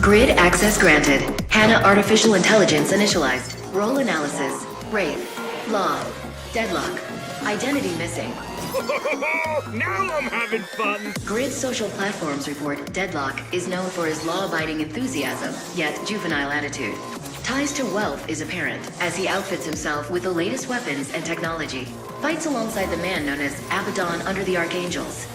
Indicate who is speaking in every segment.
Speaker 1: Grid access granted. HANA artificial intelligence initialized. Role analysis. Wraith. Law. Deadlock. Identity missing.
Speaker 2: Now I'm having fun!
Speaker 1: Grid social platforms report Deadlock is known for his law-abiding enthusiasm, yet juvenile attitude. Ties to wealth is apparent, as he outfits himself with the latest weapons and technology. Fights alongside the man known as Abaddon under the Archangels.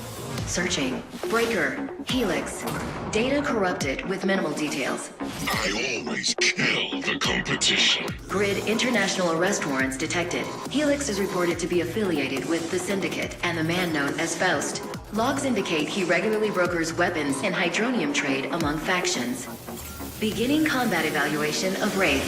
Speaker 1: Searching. Breaker. Helix. Data corrupted with minimal details.
Speaker 3: I always kill the competition.
Speaker 1: Grid international arrest warrants detected. Helix is reported to be affiliated with the Syndicate and the man known as Faust. Logs indicate he regularly brokers weapons and hydronium trade among factions. Beginning combat evaluation of Wraith.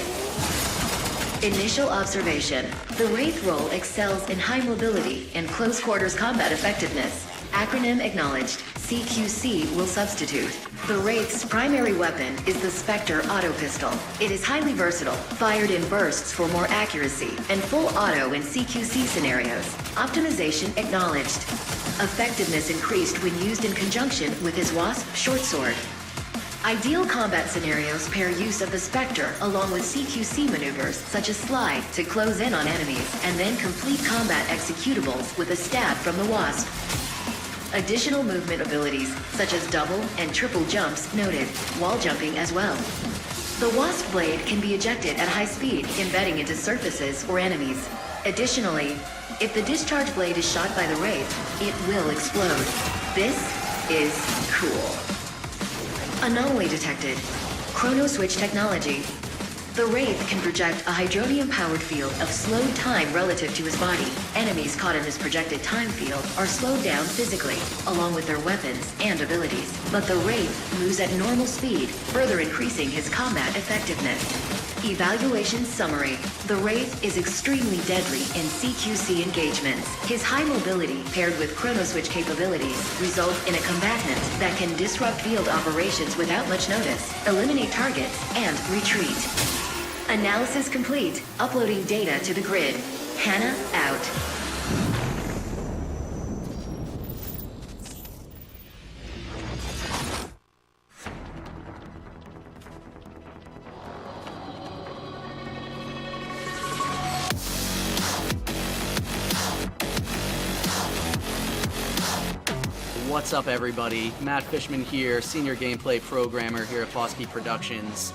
Speaker 1: Initial observation. The Wraith role excels in high mobility and close quarters combat effectiveness. Acronym acknowledged. CQC will substitute. The Wraith's primary weapon is the Spectre auto pistol. It is highly versatile, fired in bursts for more accuracy, and full auto in CQC scenarios. Optimization acknowledged. Effectiveness increased when used in conjunction with his Wasp short sword. Ideal combat scenarios pair use of the Spectre along with CQC maneuvers such as slide to close in on enemies, and then complete combat executables with a stab from the Wasp. Additional movement abilities, such as double and triple jumps, noted, wall jumping as well. The Wasp blade can be ejected at high speed, embedding into surfaces or enemies. Additionally, if the discharge blade is shot by the Wraith, it will explode. This is cool. Anomaly detected. Chrono switch technology. The Wraith can project a hydronium-powered field of slowed time relative to his body. Enemies caught in this projected time field are slowed down physically, along with their weapons and abilities. But the Wraith moves at normal speed, further increasing his combat effectiveness. Evaluation summary. The Wraith is extremely deadly in CQC engagements. His high mobility, paired with chrono switch capabilities, result in a combatant that can disrupt field operations without much notice, eliminate targets, and retreat. Analysis complete. Uploading data to the grid. HANA out.
Speaker 4: What's up, everybody? Matt Fishman here, senior gameplay programmer here at Foskey Productions.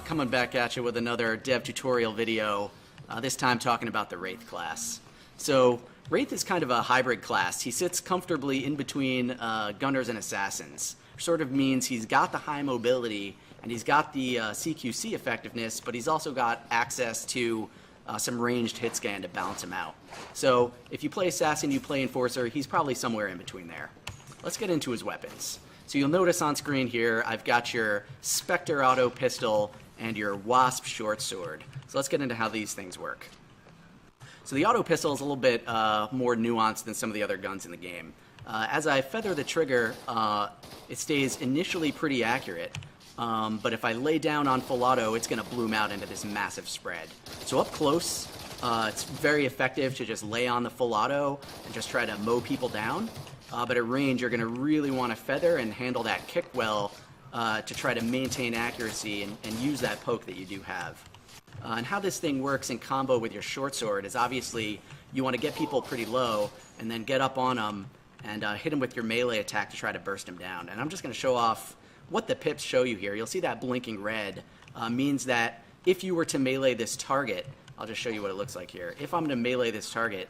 Speaker 4: Coming back at you with another dev tutorial video, this time talking about the Wraith class. So, Wraith is kind of a hybrid class. He sits comfortably in between gunners and assassins. Sort of means he's got the high mobility and he's got the CQC effectiveness, but he's also got access to some ranged hit scan to balance him out. So, if you play assassin, you play enforcer, he's probably somewhere in between there. Let's get into his weapons. So you'll notice on screen here, I've got your Spectre auto pistol and your Wasp short sword. So let's get into how these things work. So the auto pistol is a little bit more nuanced than some of the other guns in the game. As I feather the trigger, it stays initially pretty accurate, but if I lay down on full auto, it's going to bloom out into this massive spread. So up close, it's very effective to just lay on the full auto and just try to mow people down. But at range, you're going to really want to feather and handle that kick well to try to maintain accuracy and use that poke that you do have. And how this thing works in combo with your short sword is obviously you want to get people pretty low and then get up on them and hit them with your melee attack to try to burst them down. And I'm just going to show off what the pips show you here. You'll see that blinking red means that if you were to melee this target, I'll just show you what it looks like here. If I'm going to melee this target,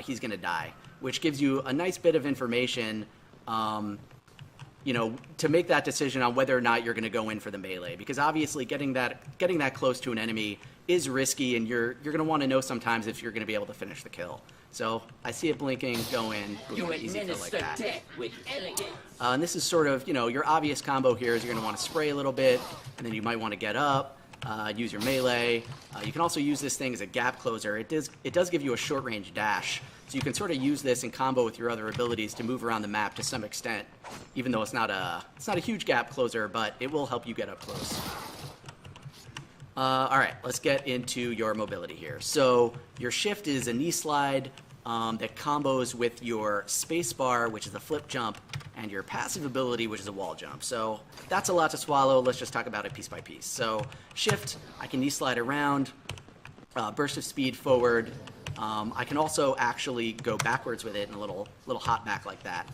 Speaker 4: he's going to die, which gives you a nice bit of information, you know, to make that decision on whether or not you're going to go in for the melee. Because obviously getting that close to an enemy is risky, and you're going to want to know sometimes if you're going to be able to finish the kill. So I see it blinking, go in, boom, easy kill like that. And this is sort of, you know, your obvious combo here is you're going to want to spray a little bit, and then you might want to get up, use your melee. You can also use this thing as a gap closer. It does give you a short range dash. So you can sort of use this in combo with your other abilities to move around the map to some extent, even though it's not a huge gap closer, but it will help you get up close. All right, let's get into your mobility here. So your shift is a knee slide that combos with your space bar, which is a flip jump, and your passive ability, which is a wall jump. So that's a lot to swallow. Let's just talk about it piece by piece. So shift, I can knee slide around, burst of speed forward. I can also actually go backwards with it in a little hop back like that.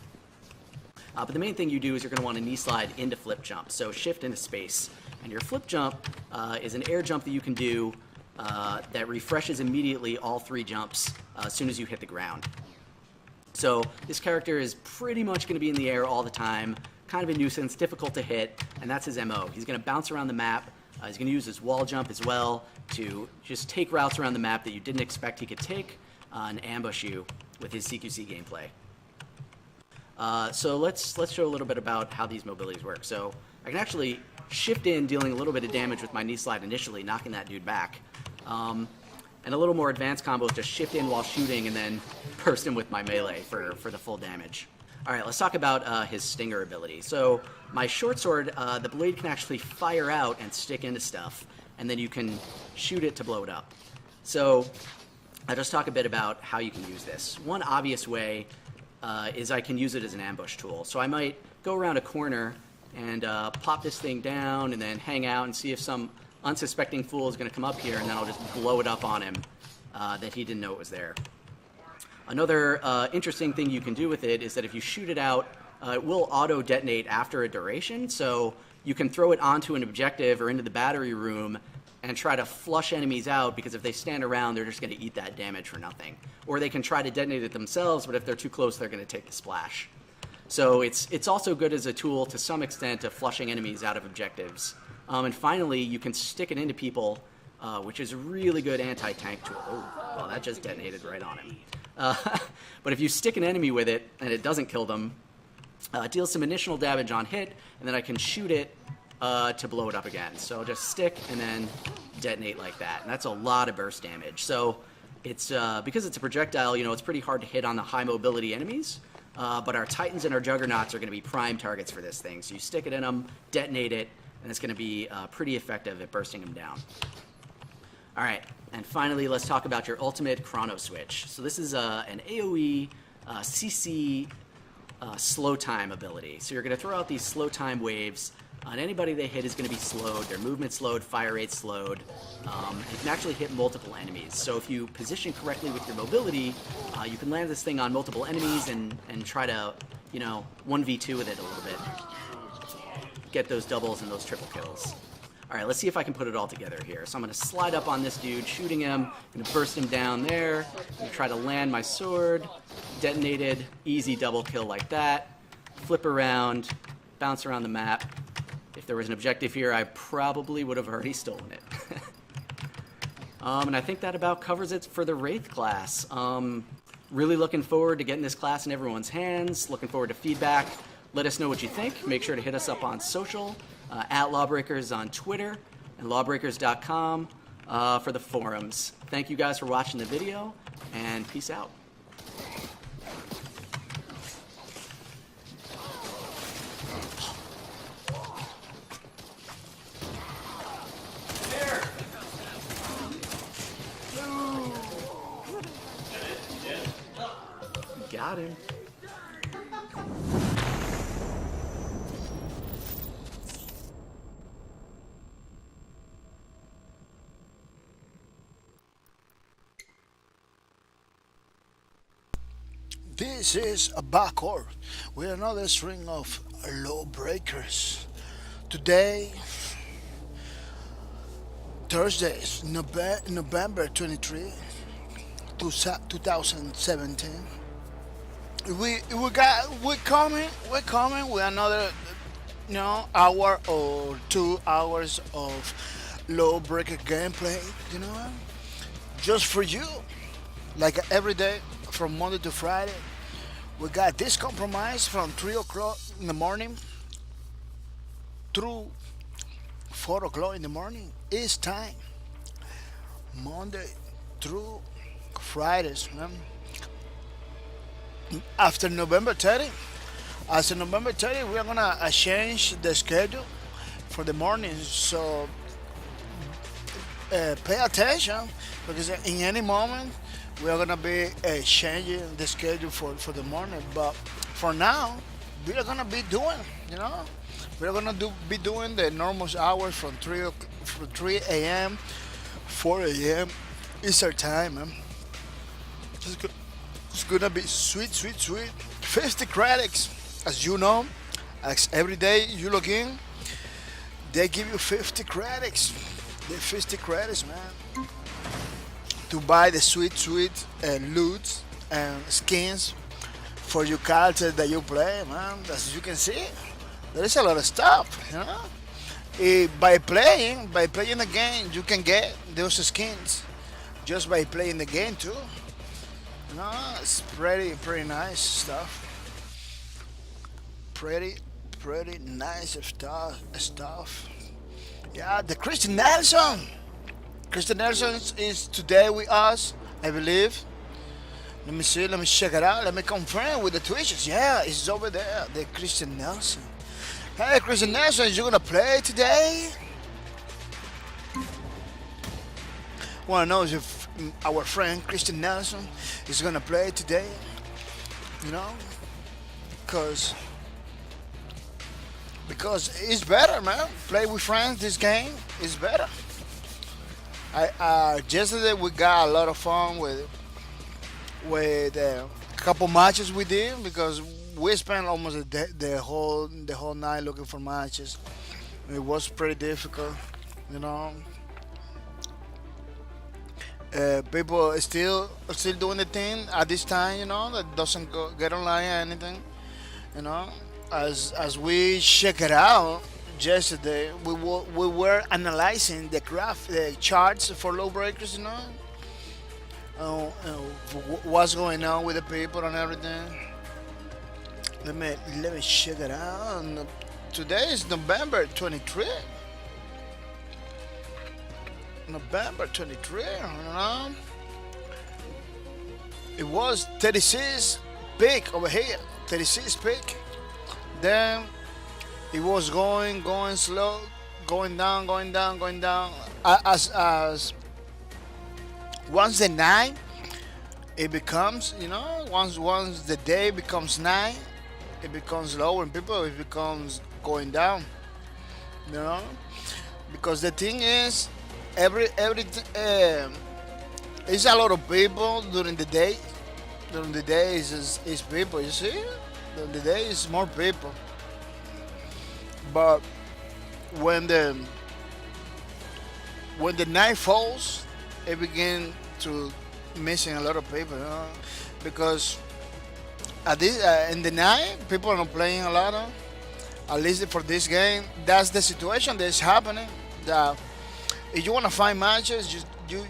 Speaker 4: But the main thing you do is you're going to want to knee slide into flip jump. So shift into space. And your flip jump is an air jump that you can do that refreshes immediately all 3 jumps as soon as you hit the ground. So this character is pretty much going to be in the air all the time, kind of a nuisance, difficult to hit, and that's his MO. He's going to bounce around the map. He's going to use his wall jump as well to just take routes around the map that you didn't expect he could take and ambush you with his CQC gameplay. So let's show a little bit about how these mobilities work. So I can actually shift in, dealing a little bit of damage with my knee slide initially, knocking that dude back. And a little more advanced combo is just shift in while shooting and then burst him with my melee for the full damage. All right, let's talk about his stinger ability. So my short sword, the blade can actually fire out and stick into stuff, and then you can shoot it to blow it up. So I'll just talk a bit about how you can use this. One obvious way is I can use it as an ambush tool. So I might go around a corner and pop this thing down and then hang out and see if some unsuspecting fool is going to come up here, and then I'll just blow it up on him that he didn't know it was there. Another interesting thing you can do with it is that if you shoot it out, it will auto-detonate after a duration, so you can throw it onto an objective or into the battery room and try to flush enemies out, because if they stand around, they're just going to eat that damage for nothing. Or they can try to detonate it themselves, but if they're too close, they're going to take the splash. So it's also good as a tool to some extent of flushing enemies out of objectives. And finally, you can stick it into people, which is a really good anti-tank tool. Oh, well, that just detonated right on him. But if you stick an enemy with it and it doesn't kill them, it deals some initial damage on hit, and then I can shoot it to blow it up again. So I'll just stick and then detonate like that. And that's a lot of burst damage. So it's because it's a projectile, it's pretty hard to hit on the high mobility enemies. But our Titans and our Juggernauts are going to be prime targets for this thing. So you stick it in them, detonate it, and it's going to be pretty effective at bursting them down. All right, and finally, let's talk about your ultimate chrono switch. So this is an AoE CC slow time ability. So you're going to throw out these slow time waves, and anybody they hit is going to be slowed, their movement slowed, fire rate slowed. You can actually hit multiple enemies. So if you position correctly with your mobility, you can land this thing on multiple enemies and try to, 1v2 with it a little bit. Get those doubles and those triple kills. All right, let's see if I can put it all together here. So I'm going to slide up on this dude, shooting him, going to burst him down there, going to try to land my sword, detonated, easy double kill like that, flip around, bounce around the map. If there was an objective here, I probably would have already stolen it. And I think that about covers it for the Wraith class. Really looking forward to getting this class in everyone's hands, looking forward to feedback. Let us know what you think. Make sure to hit us up on social, at Lawbreakers on Twitter, and lawbreakers.com for the forums. Thank you guys for watching the video, and peace out. Got him.
Speaker 5: This is a backward with another string of Lawbreakers. Today, Thursday, November 23, 2017. We're coming with another, hour or 2 hours of Lawbreaker gameplay. Just for you, like every day. From Monday to Friday, we got this compromise from 3 o'clock in the morning through 4 o'clock in the morning. It's time. Monday through Fridays. After November 30, we're gonna change the schedule for the mornings. So pay attention, because in any moment we're gonna be changing the schedule for the morning. But for now, we're gonna be doing, you know, we're gonna be doing the normal hours from 3 a.m., 4 a.m. Eastern time, man. It's, go- it's gonna be sweet, sweet, sweet. 50 credits, as you know, as every day you log in, they give you 50 credits. The 50 credits, man, to buy the sweet, sweet loot and skins for your character that you play, man. As you can see, there is a lot of stuff, you know. By playing the game, you can get those skins just by playing the game too. You know, it's pretty nice stuff. Pretty nice stuff. Yeah, the Christian Nelson. Christian Nelson is today with us, I believe. Let me see, let me check it out. Let me confirm with the Twitches. Yeah, it's over there, the Christian Nelson. Hey, Christian Nelson, you gonna play today? Wanna know if our friend Christian Nelson is gonna play today? You know, because it's better, man. Play with friends. This game is better. Yesterday we got a lot of fun with a couple matches we did because we spent almost the whole night looking for matches. It was pretty difficult, you know. People are still doing the thing at this time, you know, that doesn't get online or anything, you know. As we check it out yesterday, we were analyzing the charts for Lawbreakers, you know. What's going on with the people and everything. Let me check it out. Today is November 23. November 23, you know. It was 36 peak over here. 36 peak. Then it was going slow, going down. As once the night it becomes, you know, once the day becomes night, it becomes lower and it becomes going down, you know, because the thing is it's a lot of people during the day. During the day is people, you see. During the day is more people, but when the night falls, it begin to missing a lot of people, you know, because at this in the night people are not playing a lot of, at least for this game. That's the situation that's happening. That if you want to find matches, you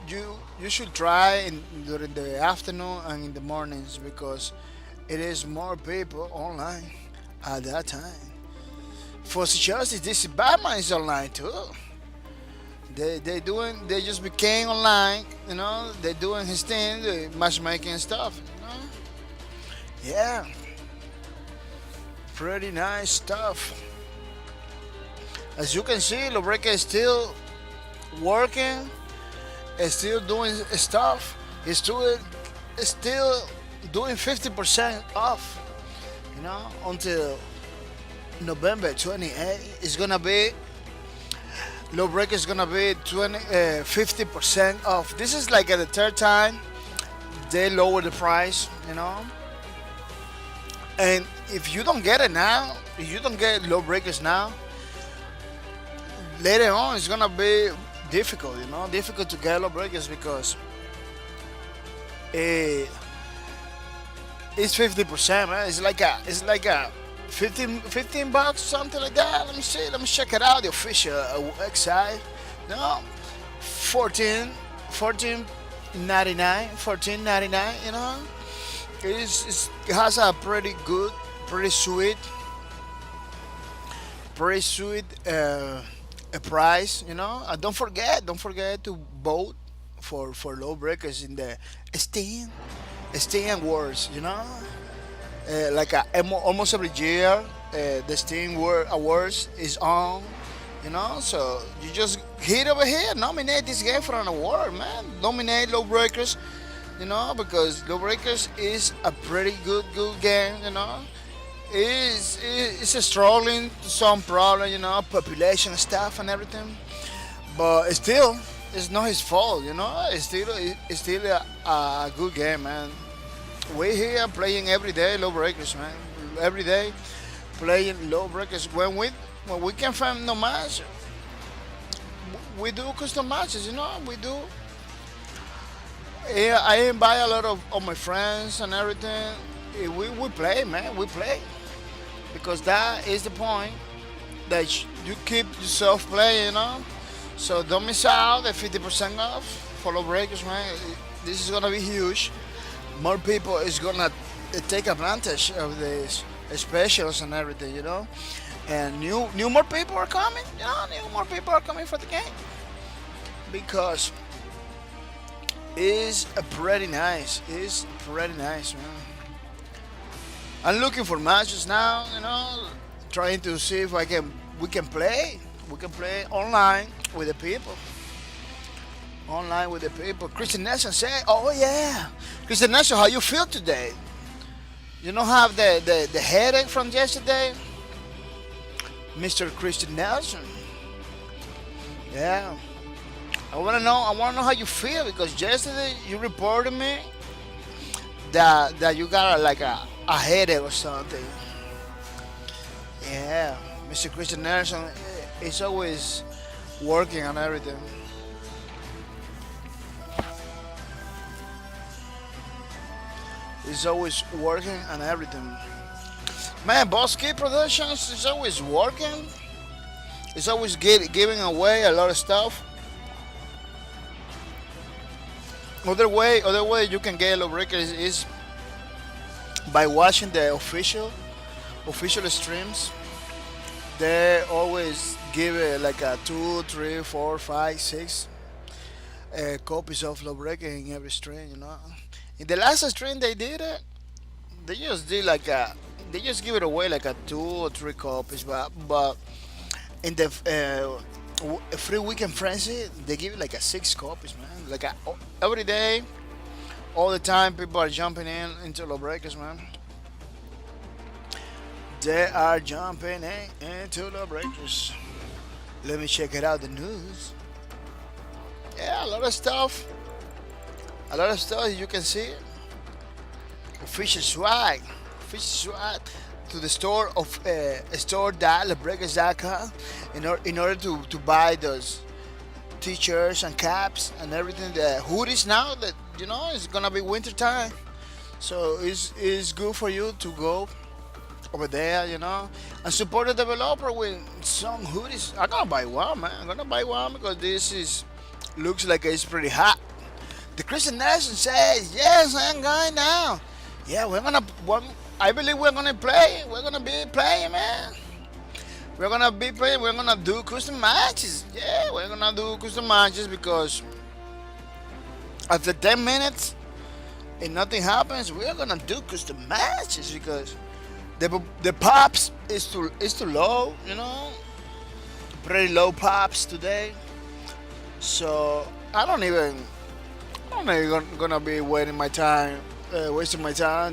Speaker 5: should try during the afternoon and in the mornings because it is more people online at that time. For Justice, this Batman is online too. They just became online, you know. They're doing his thing, the matchmaking stuff, you know. Yeah, pretty nice stuff. As you can see, Lawbreaker is still working, is still doing stuff. Is still doing 50% off, you know, until November 28. It's gonna be Lawbreaker is gonna be 50% off. This is like at the third time they lower the price, you know. And if you don't get it now, if you don't get Lawbreakers now, later on it's gonna be difficult, you know, difficult to get Lawbreakers because it's 50%, man. It's like a 15 bucks, something like that. Let me see. Let me check it out. The official website. No, 14.99. You know, it has a pretty good, pretty sweet a price. You know, and don't forget to vote for Lawbreakers in the Steam Awards. You know. Almost every year, the Steam Awards is on, you know. So you just hit over here, nominate this game for an award, man. Nominate Lawbreakers, you know, because Lawbreakers is a pretty good game, you know. it's struggling some problem, population stuff and everything. But still, it's not his fault, it's still a good game, man. We here playing every day Lawbreakers, man. Every day playing Lawbreakers. When we can find no match, we do custom matches, we do. Yeah, I invite a lot of my friends and everything. We play, man. We play because that is the point that you keep yourself playing, So don't miss out the 50% off for Lawbreakers, man. This is gonna be huge. More people is gonna take advantage of these specials and everything, And new more people are coming, New more people are coming for the game because it's pretty nice. It's pretty nice, man. I'm looking for matches now, trying to see if we can play. We can play online with the people. Online with the people. Christian Nelson said, "Oh yeah, Christian Nelson, how you feel today? You don't have the headache from yesterday, Mr. Christian Nelson? Yeah. I wanna know how you feel because yesterday you reported me that you got like a headache or something. Yeah, Mr. Christian Nelson is always working on everything. He's always working on everything. Man, Boss Kid Productions is always working. It's always giving away a lot of stuff. Other way you can get Lawbreakers is by watching the official streams. They always give it like a 2, 3, 4, 5, 6 copies of Lawbreakers in every stream. In the last stream they did it, they just did they just give it away like a 2 or 3 copies, but in the free weekend frenzy they give it like a 6 copies, man. Every day, all the time, people are jumping into Lawbreakers, man. They are jumping into Lawbreakers. Let me check it out, the news. Yeah, a lot of stuff. You can see. Official swag to the store of store.lawbreakers.com in order to buy those t-shirts and caps and everything. The hoodies now that it's gonna be winter time, so it's good for you to go over there, and support the developer with some hoodies. I'm gonna buy one, man. I'm gonna buy one because this looks like it's pretty hot. The Christian Nation says yes, I'm going now. Yeah, I believe we're gonna play. We're gonna be playing, man. We're gonna be playing. We're gonna do custom matches. Yeah, we're gonna do custom matches because after 10 minutes and nothing happens, we're gonna do custom matches because the pops is too low. Pretty low pops today. So I'm not even gonna be wasting my time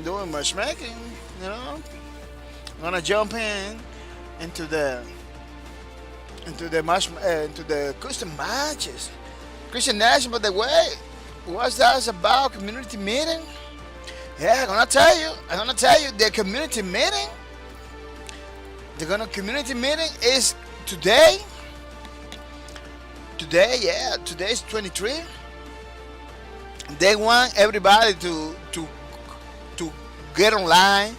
Speaker 5: doing matchmaking. I'm gonna jump into the custom matches. Christian Nash, by the way, what's that about? Community meeting? Yeah, I'm gonna tell you the community meeting. The community meeting is today. Today is 23. They want everybody to get online.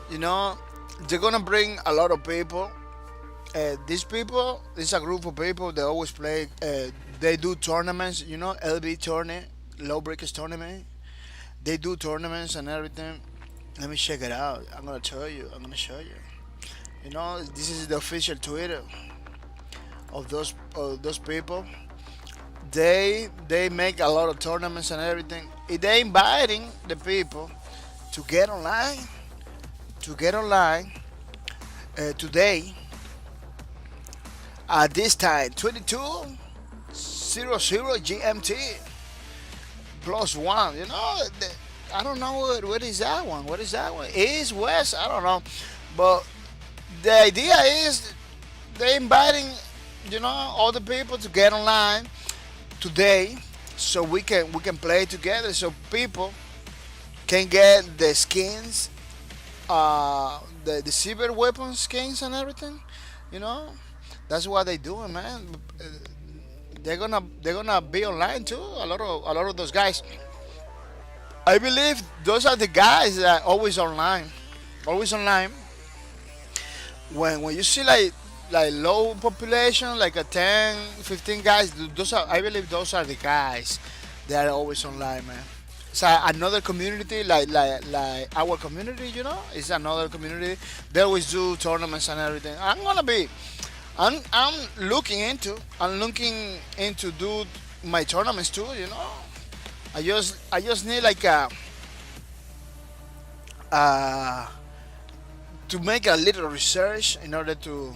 Speaker 5: They're gonna bring a lot of people. These people, this is a group of people. They always play. They do tournaments. LB tournament, Lawbreakers tournament. They do tournaments and everything. Let me check it out. I'm gonna show you. This is the official Twitter of those people. They make a lot of tournaments and everything. They inviting the people to get online. Today at this time 22:00 GMT +1. I don't know what is that one. East, west, I don't know. But the idea is they're inviting, all the people to get online today, so we can play together. So people can get the skins, the cyber weapon skins and everything. You know, that's what they doing, man. They're gonna be online too. A lot of those guys. I believe those are the guys that are always online, always online. When you see like low population, like a 10, 15 guys, those are, I believe those are the guys that are always online, man. It's another community, like our community, it's another community. They always do tournaments and everything. I'm looking into do my tournaments too. I just need like uh, to make a little research in order to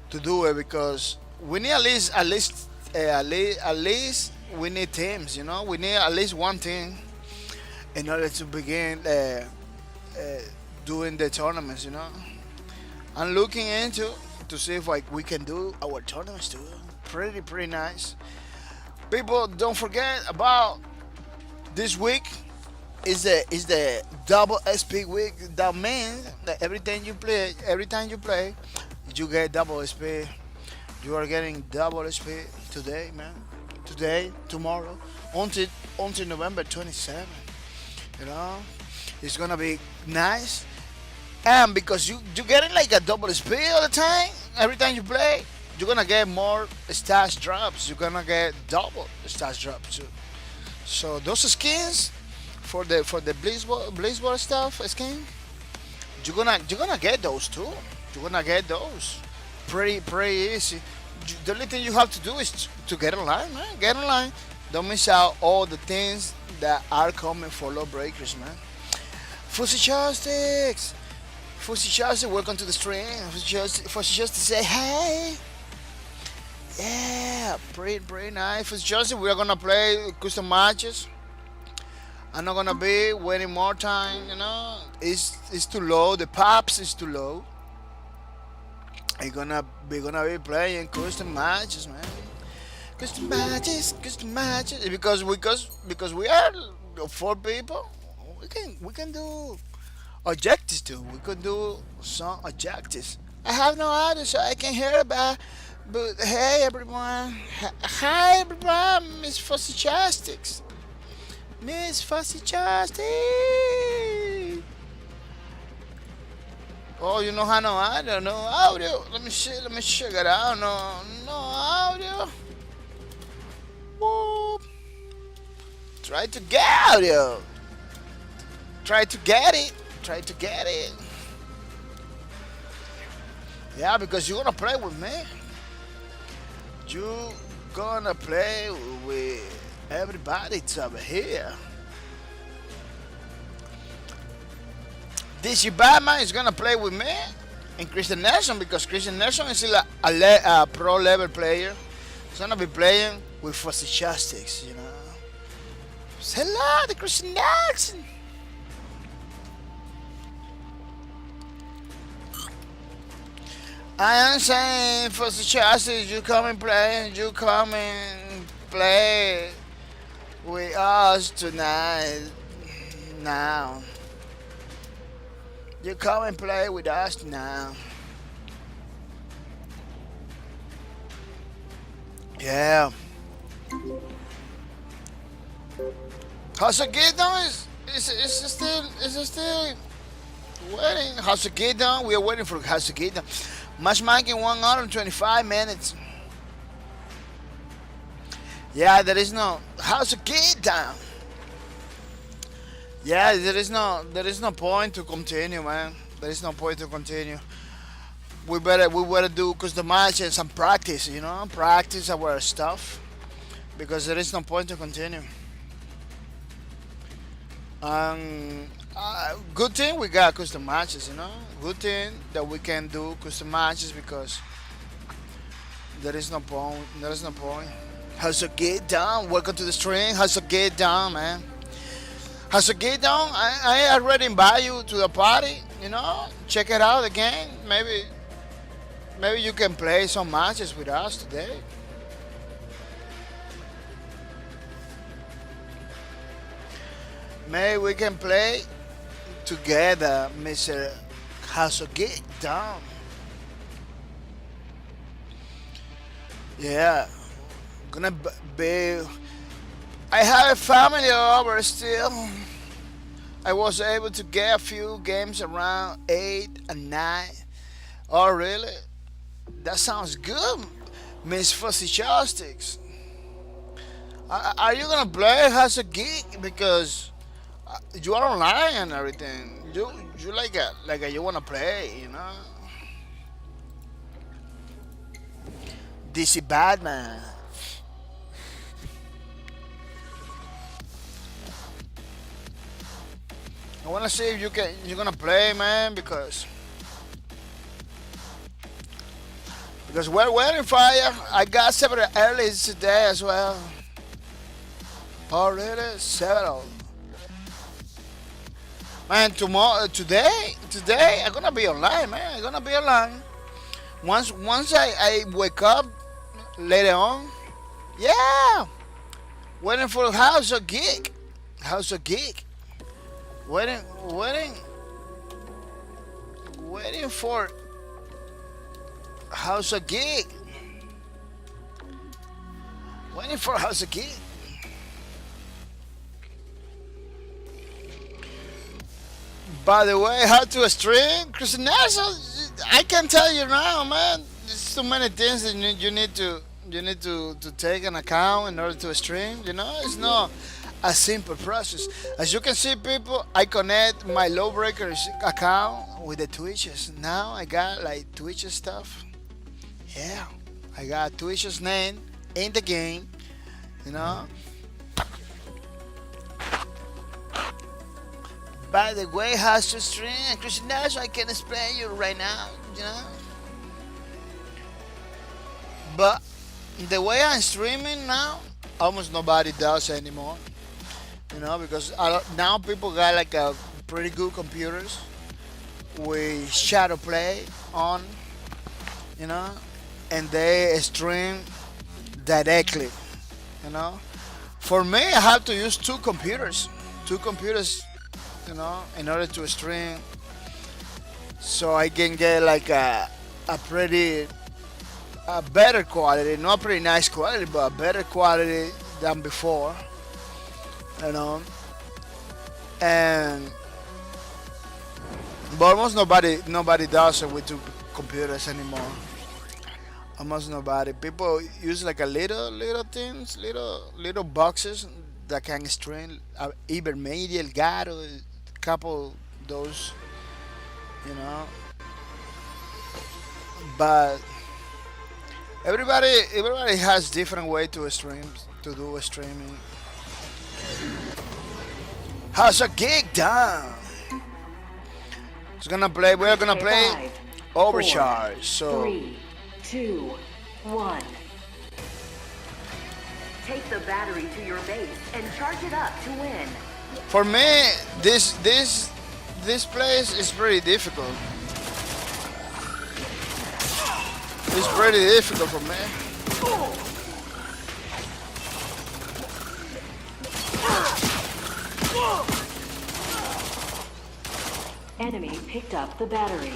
Speaker 5: do it, because we need at least we need teams. We need at least one team in order to begin doing the tournaments. I'm looking into to see if like we can do our tournaments too. Pretty nice. People, don't forget about this week. Is the double SP week. That means that every time you play, you get double SP. You are getting double SP today, man. Today, tomorrow, until November 27. You know, it's gonna be nice. And because you getting like a double SP all the time, every time you play, you're gonna get more stats drops. You're gonna get double stats drops too. So those skins for the Blizzball stuff skin, you're gonna get those too. You're gonna get those pretty easy. The only thing you have to do is to get online, man. Get online. Don't miss out all the things that are coming for Lawbreakers, man. Fussy Joysticks. Fussy Joystick, welcome to the stream. Fussy Joystick say hey. Yeah, pretty nice. Fussy Joystick, we are gonna play custom matches. I'm not gonna be waiting more time, It's too low. The pops is too low. We're gonna be playing custom matches, man. Custom matches. Because we are 4 people. We can do objectives too. We could do some objectives. I have no idea, so I can hear about. But hey, everyone. Hi, everyone. Miss Fussy Joysticks. Miss Fussy Joysticks. Oh, you know how no audio, no audio. Let me check it out. No audio. Whoop. Try to get audio. Try to get it. Yeah, because you're gonna play with me. You gonna play with everybody. It's over here. DC Batman is gonna play with me and Christian Nelson, because Christian Nelson is still a pro level player. He's gonna be playing with Fussy Joysticks, Hello, the Christian Nelson. I am saying, Fussy Joysticks, you come and play with us tonight. Now. You come and play with us now. Yeah. How's it get done? Is still waiting? How's it get done? We are waiting for how's it get done. Matchmaking 125 minutes. Yeah, there is no how's it get down. Yeah, there is no point to continue, man. There is no point to continue. We better do custom matches and practice, practice our stuff, because there is no point to continue. Good thing we got custom matches, Good thing that we can do custom matches, because there is no point. How's it get down? Welcome to the stream. How's it get down, man? How's it get down? I already invite you to the party. you know, check it out again. Maybe you can play some matches with us today. Maybe we can play together, Mr. Hasogate down. Yeah, gonna be. I have a family over still. I was able to get a few games around 8 and 9. Oh, really? That sounds good, Miss Fussy Chopsticks. Are you gonna play as a geek? Because you are online and everything. You like a you wanna play, you know? DC Batman. I wanna see if you're gonna play, man, because we're waiting for you. I got several earlys today as well. Already several. Man, today I'm gonna be online, man. I'm gonna be online. Once I wake up later on, yeah. Waiting for House of Geek. House of Geek. Waiting for House of Geek. Waiting for House of Geek. By the way, how to stream? Chris National, I can tell you now, man. There's too many things that you need to take an account in order to stream. You know, it's not a simple process. As you can see, people, I connect my Lawbreakers account with the Twitches. Now I got like Twitch stuff. Yeah, I got Twitch's name in the game. You know. By the way, how to stream, Christian Nash, I can explain you right now, you know. But the way I'm streaming now, almost nobody does anymore. You know, because now people got like a pretty good computers with shadow play on, you know, and they stream directly, you know. For me, I have to use two computers, you know, in order to stream, so I can get like a better quality, not pretty nice quality, but better quality than before, you know. And but almost nobody does it with two computers anymore. Almost nobody. People use like a little things, little boxes that can stream. Ibermedia, Elgato, couple those, you know. But everybody has different way to do streaming. How's a gig down? We're gonna play
Speaker 1: 5,
Speaker 5: Overcharge. So
Speaker 1: 3, 2, 1. Take the battery to your base and charge it up to win.
Speaker 5: for me, this place is pretty difficult. It's pretty difficult for me.
Speaker 1: Enemy picked up the battery.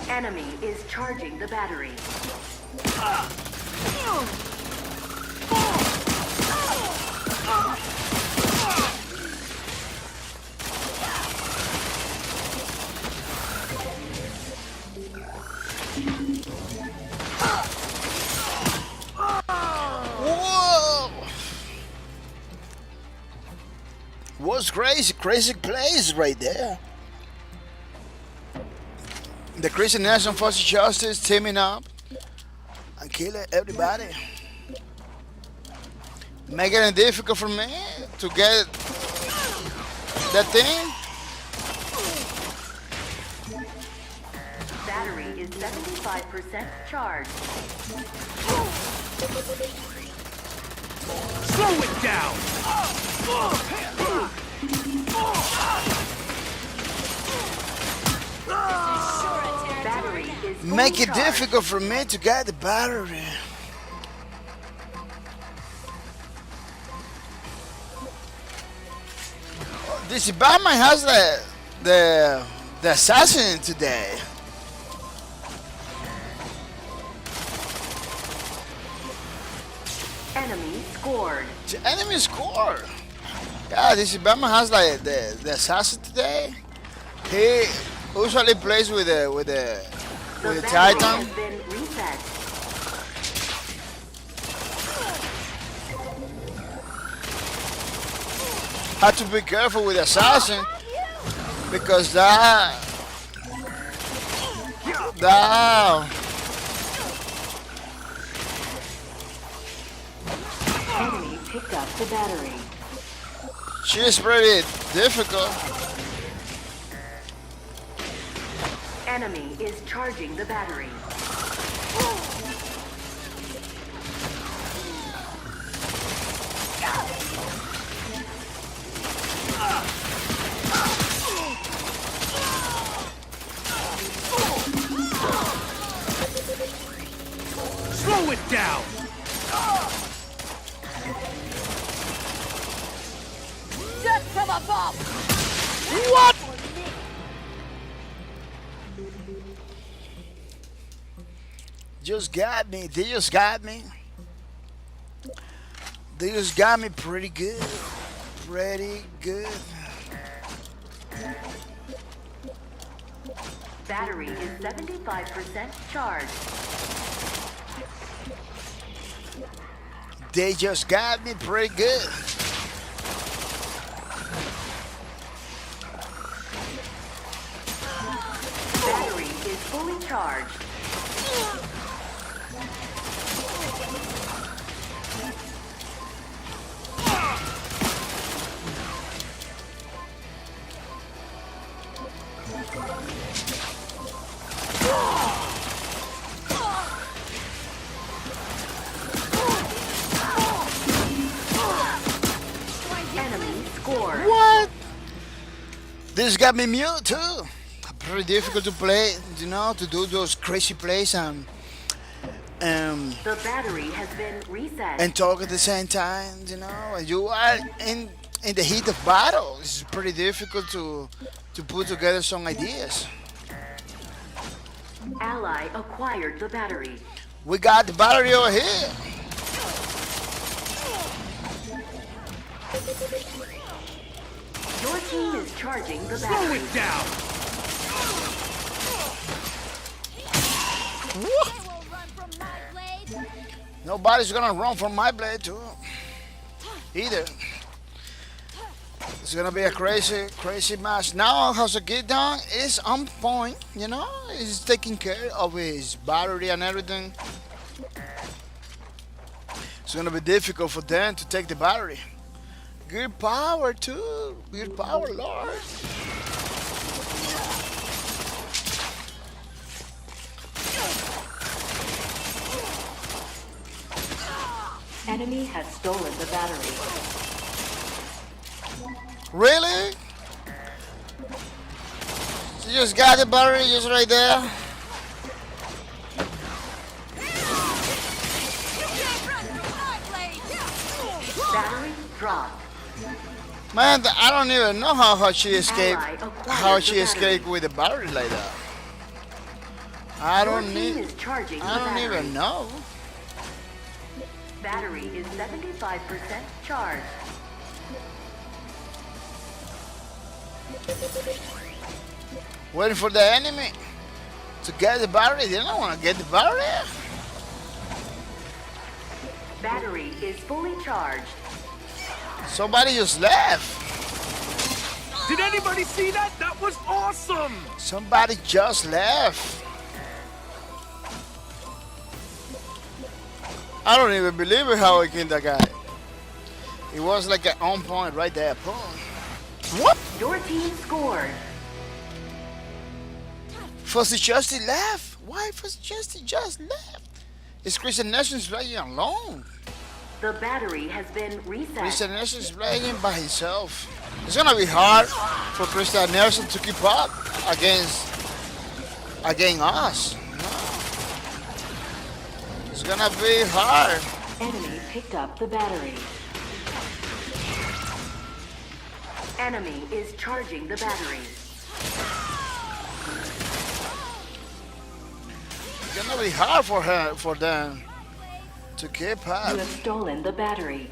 Speaker 1: Enemy is charging the battery.
Speaker 5: Whoa! What's crazy place right there. The Christian National Forces Justice teaming up and killing everybody. Making it difficult for me to get that thing.
Speaker 1: Battery is 75% charged.
Speaker 2: Slow it down!
Speaker 5: make it
Speaker 1: charged.
Speaker 5: difficult for me to get the battery. This Batman has the assassin today.
Speaker 1: Enemy scored.
Speaker 5: The enemy scored. Yeah, this Batman has like the assassin today. He usually plays with the
Speaker 1: The battery
Speaker 5: Titan.
Speaker 1: has been reset.
Speaker 5: Have to be careful with the assassin because that
Speaker 1: Enemy picked up the battery.
Speaker 5: she's pretty difficult.
Speaker 1: Enemy is charging the battery.
Speaker 2: Slow it down!
Speaker 6: Death from above!
Speaker 5: What? Just got me. They just got me. They just got me pretty good. Pretty good.
Speaker 1: Battery is 75% charged.
Speaker 5: They just got me pretty good.
Speaker 1: Battery is fully charged. Enemy scored.
Speaker 5: What? This got me mute too. Pretty difficult to play, you know, to do those crazy plays and
Speaker 1: The battery has been reset.
Speaker 5: talk at the same time, you know. And you are in the heat of battle. It's pretty difficult to put together some ideas.
Speaker 1: Ally acquired the battery.
Speaker 5: We got the battery over here.
Speaker 1: Your team is charging the
Speaker 2: Slow
Speaker 1: battery.
Speaker 2: it down!
Speaker 6: They will run from my blade!
Speaker 5: Nobody's gonna run from my blade too. Either. It's gonna be a crazy match. Now House-A-Kid-Dong is on point, you know, he's taking care of his battery and everything. It's gonna be difficult for them to take the battery. Good power too. Good power, Lord.
Speaker 1: Enemy has stolen the battery.
Speaker 5: Really? You just got the battery just right there.
Speaker 6: You can't run from my blade!
Speaker 1: Battery dropped.
Speaker 5: Man, I don't even know how she escaped.
Speaker 1: Ally acquired
Speaker 5: How
Speaker 1: the
Speaker 5: she
Speaker 1: battery.
Speaker 5: escaped with a battery like that. I
Speaker 1: Your
Speaker 5: don't
Speaker 1: team
Speaker 5: need.
Speaker 1: is charging the
Speaker 5: I don't
Speaker 1: battery.
Speaker 5: even know.
Speaker 1: Battery is 75% charged.
Speaker 5: Waiting for the enemy to get the battery. They don't want to get the battery.
Speaker 1: Battery is fully charged.
Speaker 5: Somebody just left.
Speaker 2: Did anybody see that? That was awesome!
Speaker 5: Somebody just left. I don't even believe it how I killed that guy. It was like an on point right there. Boom. What?
Speaker 1: Your team scored.
Speaker 5: Fuzzy Justy left. Why Fuzzy Justy just left? Is Christian Nations playing alone?
Speaker 1: The battery has been reset.
Speaker 5: Christian Nations playing by himself. It's gonna be hard for Christian Nelson to keep up against us. No. It's gonna be hard.
Speaker 1: Enemy picked up the battery. Enemy is charging the battery.
Speaker 5: It's gonna be hard for them to keep up.
Speaker 1: You have stolen the battery.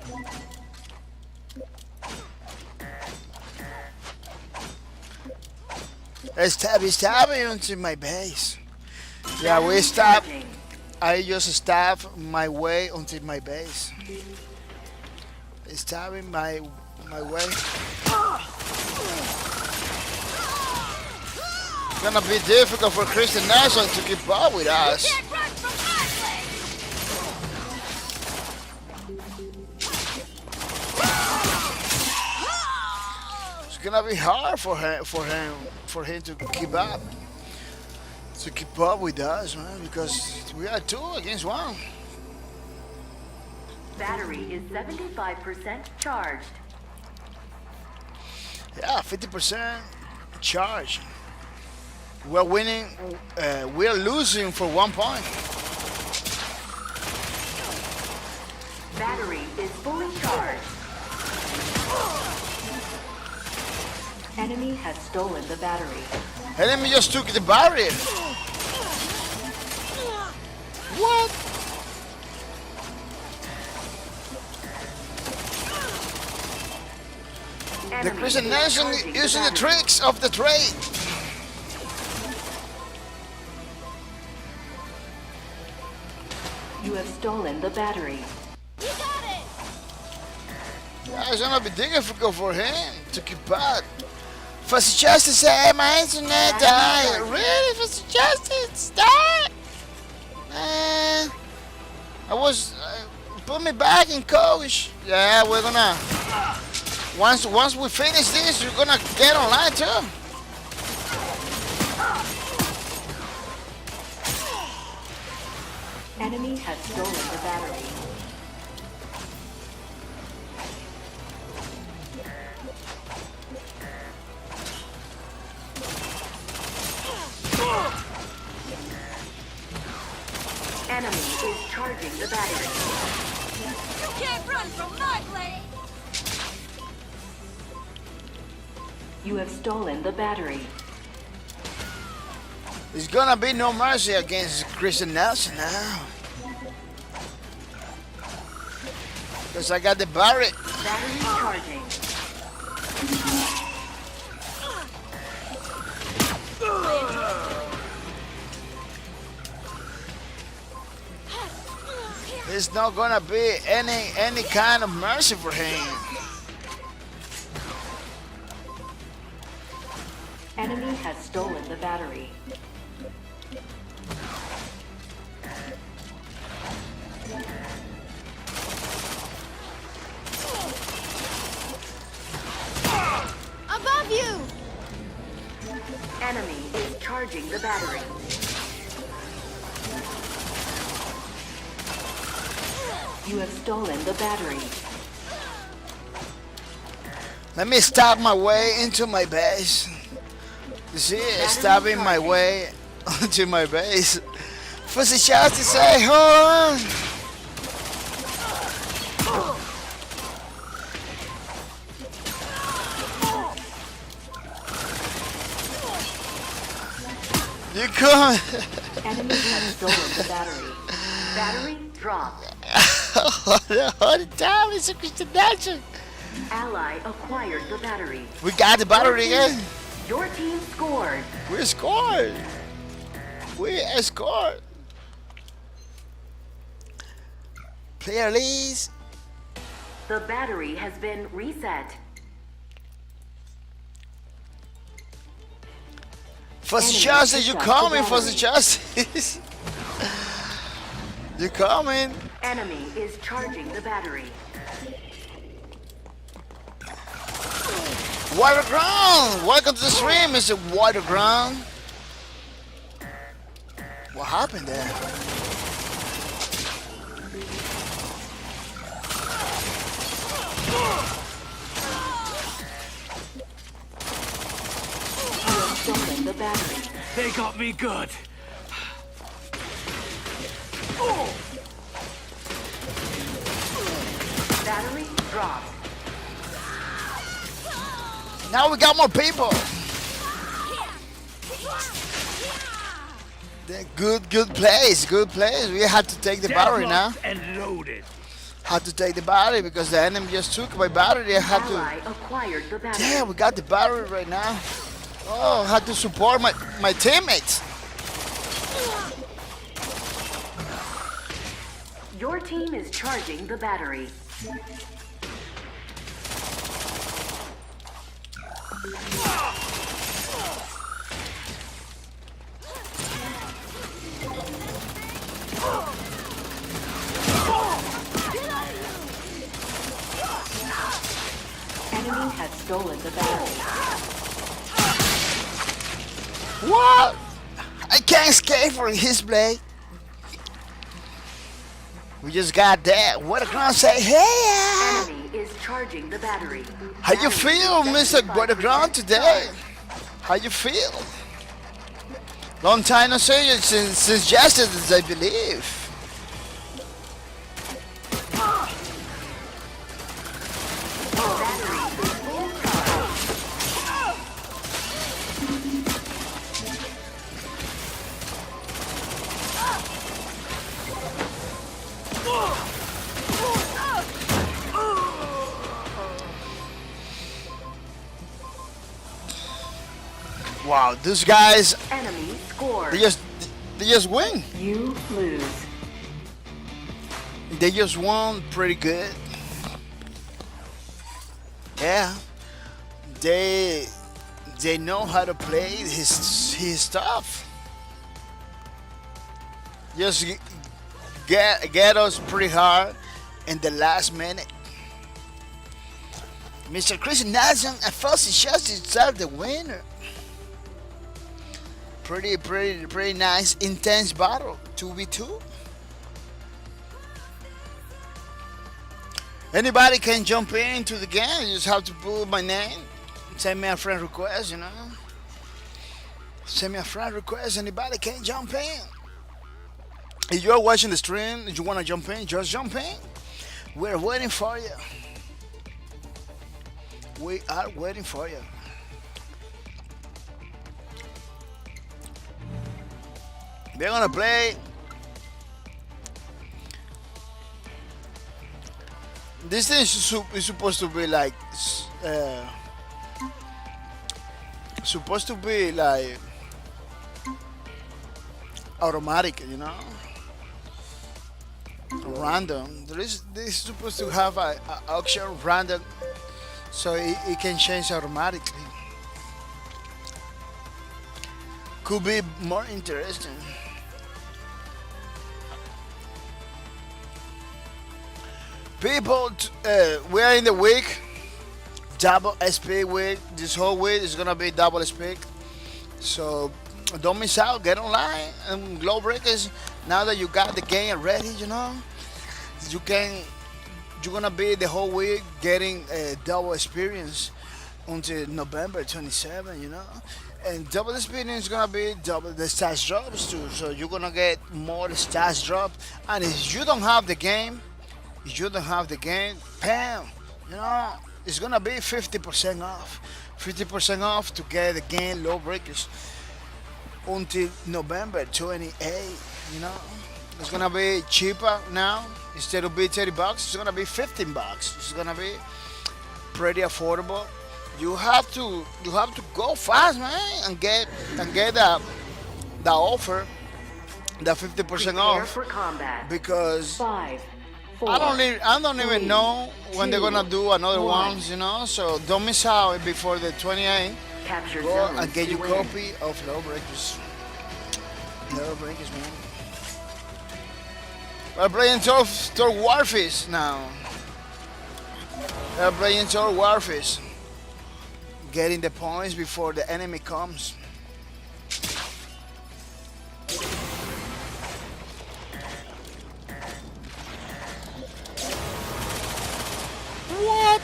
Speaker 5: Stabbing into my base. Yeah, we stab. I just stab my way onto my base. Stabbing my way. It's gonna be difficult for Christian Nelson to keep up with us.
Speaker 6: Can't run from my blade!
Speaker 5: It's gonna be hard for him to keep up. To keep up with us, man, because we are 2 against 1.
Speaker 1: Battery is 75% charged.
Speaker 5: Yeah, 50% charge. We're winning. We're losing for 1 point.
Speaker 1: Battery is fully charged. Enemy has stolen the battery.
Speaker 5: Enemy just took the barrier. What? The Christian Nation using the tricks of the trade.
Speaker 1: You have stolen the battery.
Speaker 6: You got it!
Speaker 5: Yeah, it's gonna be difficult for him to keep up. Fast Justice said my internet died. Really, Fast Justice died? Man, I was put me back in coach. Yeah, we're gonna once we finish this, you're gonna get online too.
Speaker 1: Enemy has stolen the battery. Enemy is charging the battery.
Speaker 6: You can't run from my blade!
Speaker 1: You have stolen the battery.
Speaker 5: There's gonna be no mercy against Christian Nelson now. Because I got the barrier.
Speaker 1: Battery charging.
Speaker 5: There's not gonna be any kind of mercy for him.
Speaker 1: Enemy has stolen the battery.
Speaker 6: Above you!
Speaker 1: Enemy is charging the battery. You have stolen the battery.
Speaker 5: Let me stab my way into my base. You see, stabbing my way onto my base. For the shot to say, hold on. You come.
Speaker 1: Enemy has stolen the battery. Battery dropped.
Speaker 5: All the time, it's a Christian Nation.
Speaker 1: Ally acquired the battery.
Speaker 5: We got the battery again.
Speaker 1: Your team scored.
Speaker 5: We scored. We scored. Player leads.
Speaker 1: The battery has been reset.
Speaker 5: For the
Speaker 1: Enemy
Speaker 5: justice, you
Speaker 1: picked up the
Speaker 5: coming? For the
Speaker 1: battery.
Speaker 5: justice. You coming?
Speaker 1: Enemy is charging the battery.
Speaker 5: Water ground. Welcome to the stream, Mr. Water ground. What happened there?
Speaker 1: You have stolen the battery.
Speaker 2: They got me good.
Speaker 1: dropped.
Speaker 5: Now we got more people. Good place. We had to take the battery now.
Speaker 2: Deadlocked and loaded.
Speaker 5: Had to take the battery because the enemy just took my battery. I had
Speaker 1: Ally
Speaker 5: to.
Speaker 1: acquired the battery.
Speaker 5: Yeah, we got the battery right now. Oh, I had to support my teammates.
Speaker 1: Your team is charging the battery. Enemy has stolen the battery.
Speaker 5: What? I can't escape from his blade. We just got that. What a ground say, hey!
Speaker 1: Enemy is charging the battery.
Speaker 5: How you feel, Mr. Ground today? How you feel? Long time no see you since yesterday, I believe. Wow, these guys,
Speaker 1: Enemy scored.
Speaker 5: they just win.
Speaker 1: You lose.
Speaker 5: They just won pretty good. Yeah, they know how to play his stuff. Just get us pretty hard in the last minute. Mr. Chris Nelson and Fossey shots himself the winner. Pretty nice, intense battle. 2v2. Anybody can jump into the game. You just have to put my name. Send me a friend request, you know. Send me a friend request. Anybody can jump in. If you're watching the stream, if you want to jump in, just jump in. We're waiting for you. We are waiting for you. They're gonna play. This thing is supposed to be like automatic, you know, random. This is supposed to have a auction random, so it can change automatically. Could be more interesting. People, we are in the week, double SP week. This whole week is gonna be double SP. So don't miss out. Get online and Lawbreakers. Now that you got the game ready, you know, you're gonna be the whole week getting a double experience until November 27. You know, and double experience is gonna be double the stats drops too. So you're gonna get more stats drop. And if you don't have the game. Bam, you know, it's gonna be 50% off. 50% off to get the game Lawbreakers until November 28. You know, it's gonna be cheaper now. Instead of being $30, it's gonna be $15. It's gonna be pretty affordable. You have to go fast, man, and get the offer, the 50% off,
Speaker 1: for combat.
Speaker 5: because
Speaker 1: 5, 4,
Speaker 5: I don't even
Speaker 1: 3,
Speaker 5: know when they're gonna do another
Speaker 1: 1.
Speaker 5: ones, you know. So don't miss out before the 28th.
Speaker 1: Capture
Speaker 5: Go
Speaker 1: zones
Speaker 5: and get
Speaker 1: to
Speaker 5: your
Speaker 1: win.
Speaker 5: copy of Lawbreakers. Lawbreakers, man. We're playing Tor Warfish now. We're playing Tor Warfish. Getting the points before the enemy comes. What?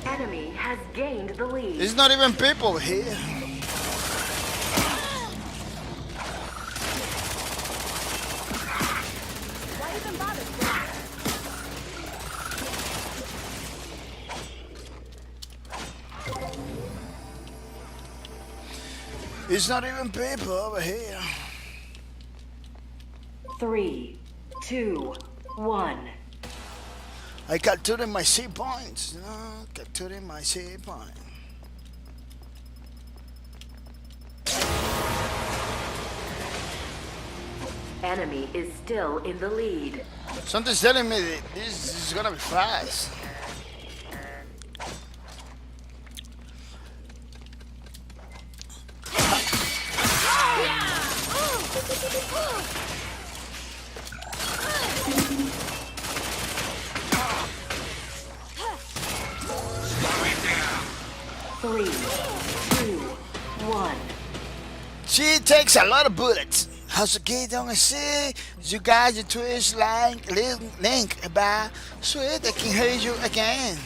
Speaker 1: Enemy has gained the lead.
Speaker 5: There's not even people here. It's not even people over here.
Speaker 1: 3, 2, 1.
Speaker 5: I captured my C points. No, captured my C point.
Speaker 1: Enemy is still in the lead.
Speaker 5: Something's telling me that this is gonna be fast.
Speaker 1: Three, two, one.
Speaker 5: She takes a lot of bullets. How's it get on see? You got your Twitch link about sweet. I can hear you again.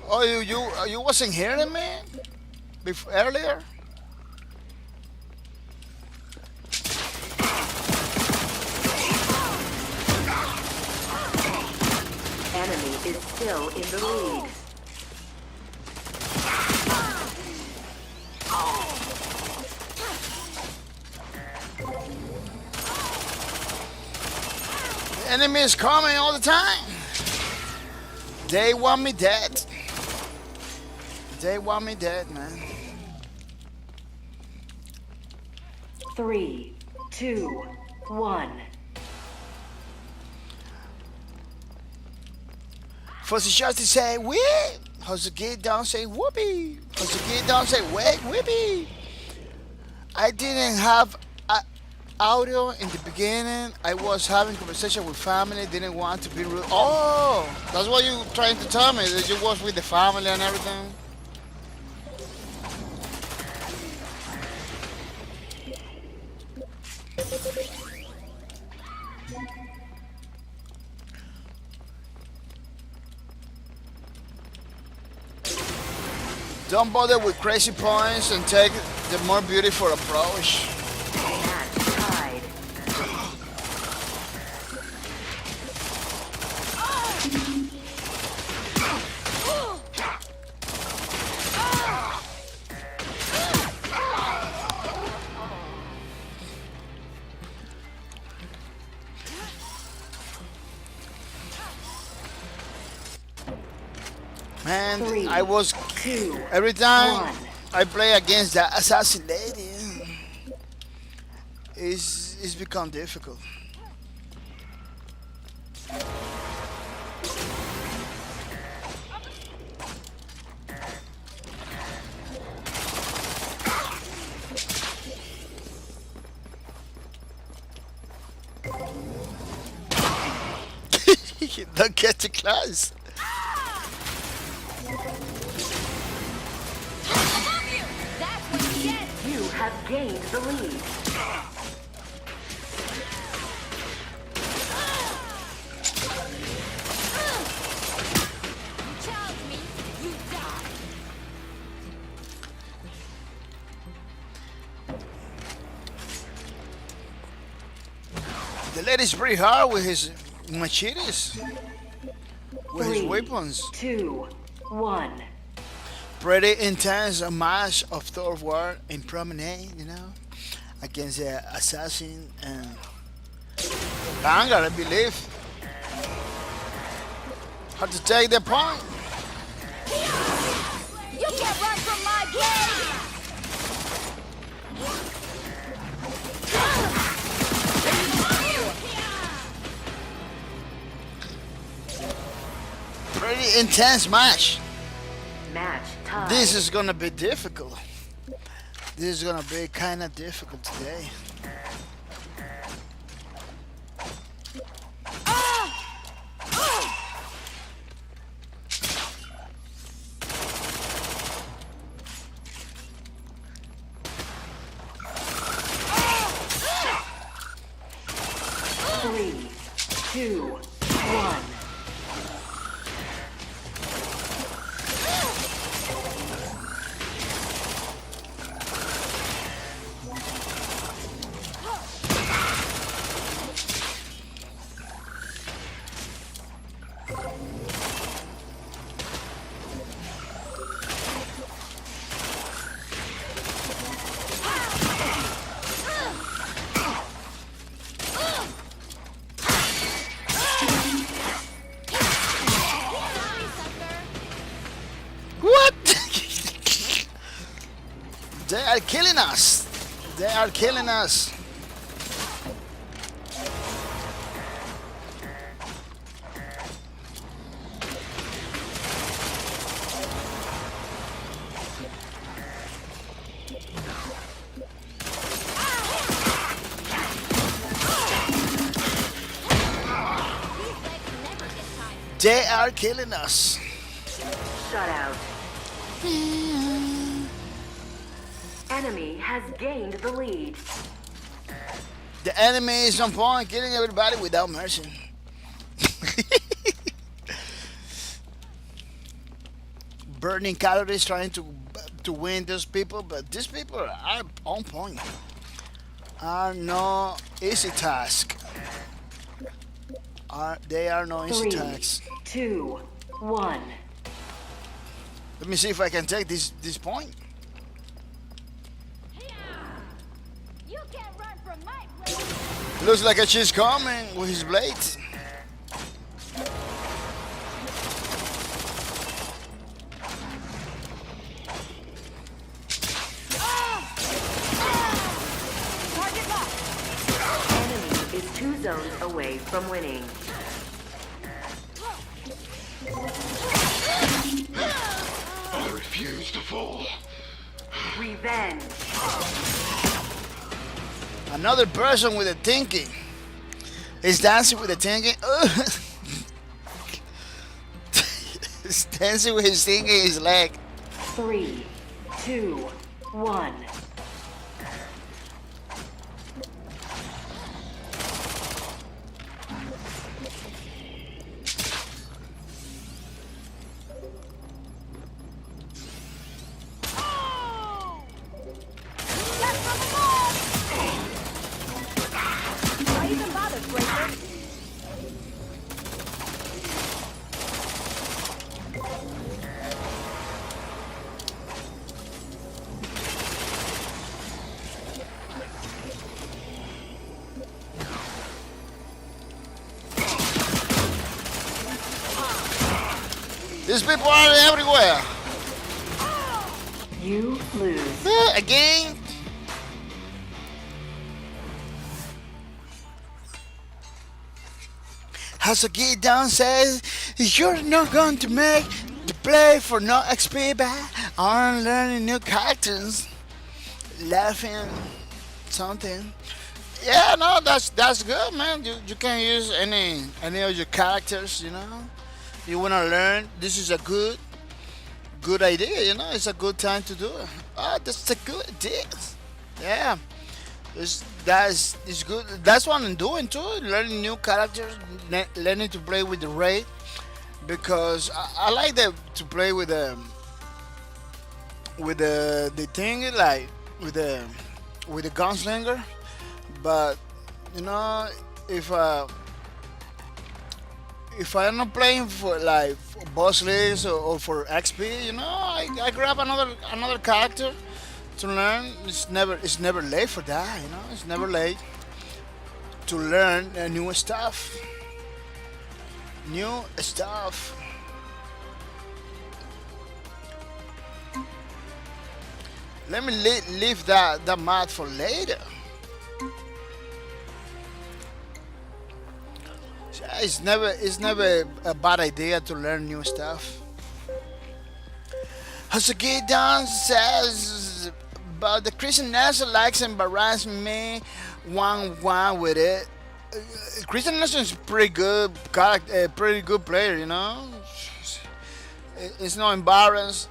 Speaker 5: Oh, you wasn't hearing me before earlier?
Speaker 1: Enemy is still in the lead.
Speaker 5: The enemy is coming all the time. They want me dead. They want me dead, man.
Speaker 1: 3, 2, 1.
Speaker 5: For the shot to say wee, how's the get down say whoopee, how's the get down say wait whippy. I didn't have audio in the beginning. I was having conversation with family. Didn't want to be rude. Oh, that's what you trying to tell me, that you was with the family and everything. Don't bother with crazy points and take the more beautiful approach.
Speaker 1: Match tied.
Speaker 5: Man,
Speaker 1: 3,
Speaker 5: I was
Speaker 1: 2,
Speaker 5: every time
Speaker 1: 1.
Speaker 5: I play against that assassin lady, it's become difficult. You don't get too close.
Speaker 6: That's what you get.
Speaker 1: You have gained the lead.
Speaker 6: You challenge me, you die.
Speaker 5: The lady's pretty hard with his machetes, with his
Speaker 1: 3,
Speaker 5: weapons.
Speaker 1: 2, 1.
Speaker 5: Pretty intense match of Thor War in Promenade, you know, against the assassin and Vanguard, I believe. How to take the point.
Speaker 6: You can't run from my blade.
Speaker 5: Pretty intense match.
Speaker 1: Match tied.
Speaker 5: This is gonna be difficult. This is gonna be kind of difficult today.
Speaker 1: Three, 2, 1.
Speaker 5: killing us. They are killing us. They are killing us.
Speaker 1: Shut out. Enemy has gained the lead.
Speaker 5: The enemy is on point, killing everybody without mercy. Burning calories trying to win those people, but these people are on point. Are no easy task. They are no easy
Speaker 1: 3,
Speaker 5: task.
Speaker 1: 2, 1.
Speaker 5: Let me see if I can take this point.
Speaker 6: You can't run from my blade.
Speaker 5: Looks like she's coming with his blades.
Speaker 6: Target locked.
Speaker 1: Enemy is 2 zones away from winning.
Speaker 3: I refuse to fall.
Speaker 1: Revenge.
Speaker 5: Another person with a thinking. He's dancing with a thinking. He's dancing with his thinking in his leg.
Speaker 1: 3, 2, 1.
Speaker 6: That's from the ball. Why even bother, Breaker?
Speaker 5: These people are everywhere.
Speaker 1: You lose.
Speaker 5: Again. Hasagi down says you're not going to make the play for no XP back. I'm learning new characters. Laughing something. Yeah, no, that's good, man. You can use any of your characters, you know. You wanna learn. This is a good idea, you know. It's a good time to do it. Oh, that's a good idea. Yeah, it's good. That's what I'm doing too. Learning new characters, learning to play with the raid, because I like to play with the thing, like with the gunslinger. But you know, if I'm not playing for like for boss leagues or for XP, you know, I grab another character to learn. It's never late for that, you know. It's never late to learn new stuff. New stuff. Let me leave that map for later. It's never a bad idea to learn new stuff. Hasuki Don says, but the Christian Nelson likes embarrass me one with it. Christian Nelson is pretty good character, pretty good player, you know. It's not embarrassed.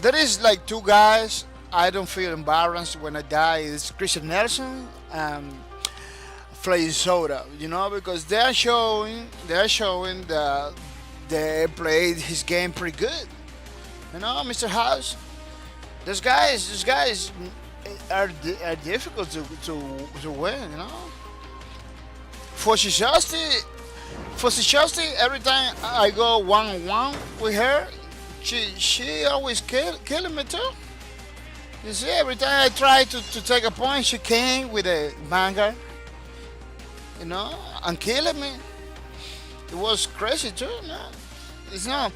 Speaker 5: There is like 2 guys I don't feel embarrassed when I die. It's Christian Nelson and Flazy Soda, you know, because they're showing that they played his game pretty good. You know, Mr. House. Those guys are difficult to win. You know. For Shishasti, every time I go 1-on-1 with her, she always killing me too. You see, every time I try to take a point, she came with a banger. You know, and killing me. It was crazy too, man. It's not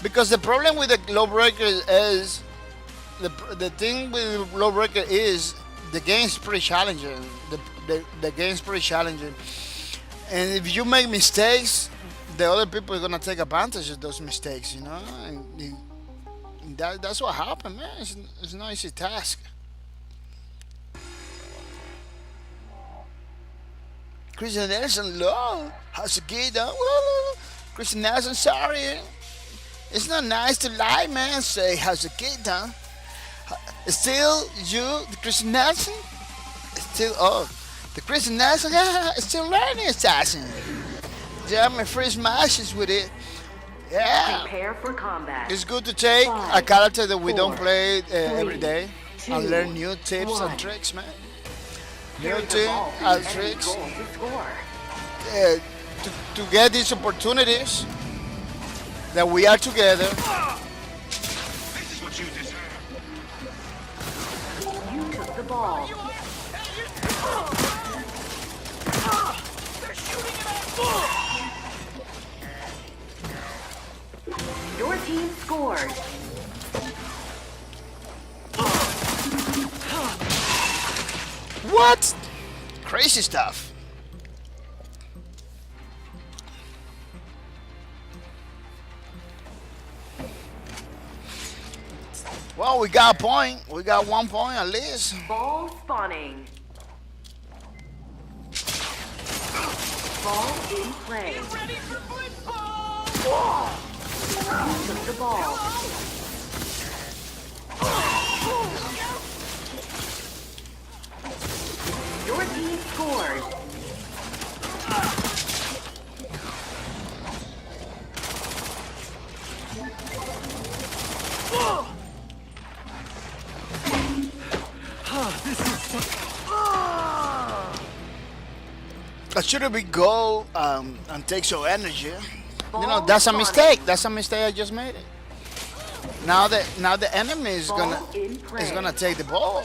Speaker 5: because the problem with the Lawbreakers is the thing with Lawbreaker is the game's pretty challenging. The game's pretty challenging, and if you make mistakes, the other people are gonna take advantage of those mistakes. You know, and that's what happened, man. It's no easy task. Christian Nelson, low. How's it good? Christian Nelson, sorry. It's not nice to lie, man. Say, how's it good, huh? Still, you, the Christian Nelson? Still, the Christian Nelson? It's still learning assassin. Yeah, my first matches with it. Yeah.
Speaker 1: Prepare for combat.
Speaker 5: It's good to take a character that we don't play every day
Speaker 1: two,
Speaker 5: and learn new tips and tricks, man. New tips and tricks. To get these opportunities that we are together.
Speaker 3: This is what you deserve.
Speaker 1: You took the ball.
Speaker 2: They're shooting at
Speaker 1: Your team scored.
Speaker 5: What? Crazy stuff. Well, we got a point. We got 1 point at least.
Speaker 1: Ball spawning. Ball in play.
Speaker 2: ready for football!
Speaker 1: You took the ball. Your team scored.
Speaker 5: That shouldn't be go and take some energy. You know,
Speaker 1: Ball
Speaker 5: that's a
Speaker 1: spawning.
Speaker 5: mistake. That's a mistake. I just made it. Now the enemy is
Speaker 1: Ball in play.
Speaker 5: gonna take the ball.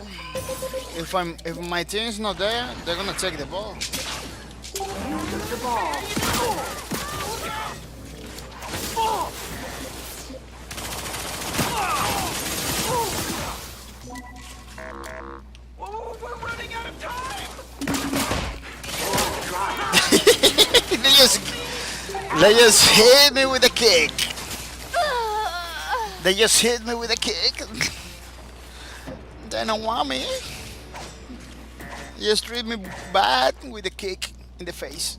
Speaker 5: If my team's not there, they're gonna take the ball.
Speaker 1: You took the ball.
Speaker 2: Oh, we're running out of time!
Speaker 5: They just hit me with a kick. They just hit me with a kick. They don't want me. They just treat me bad with a kick in the face.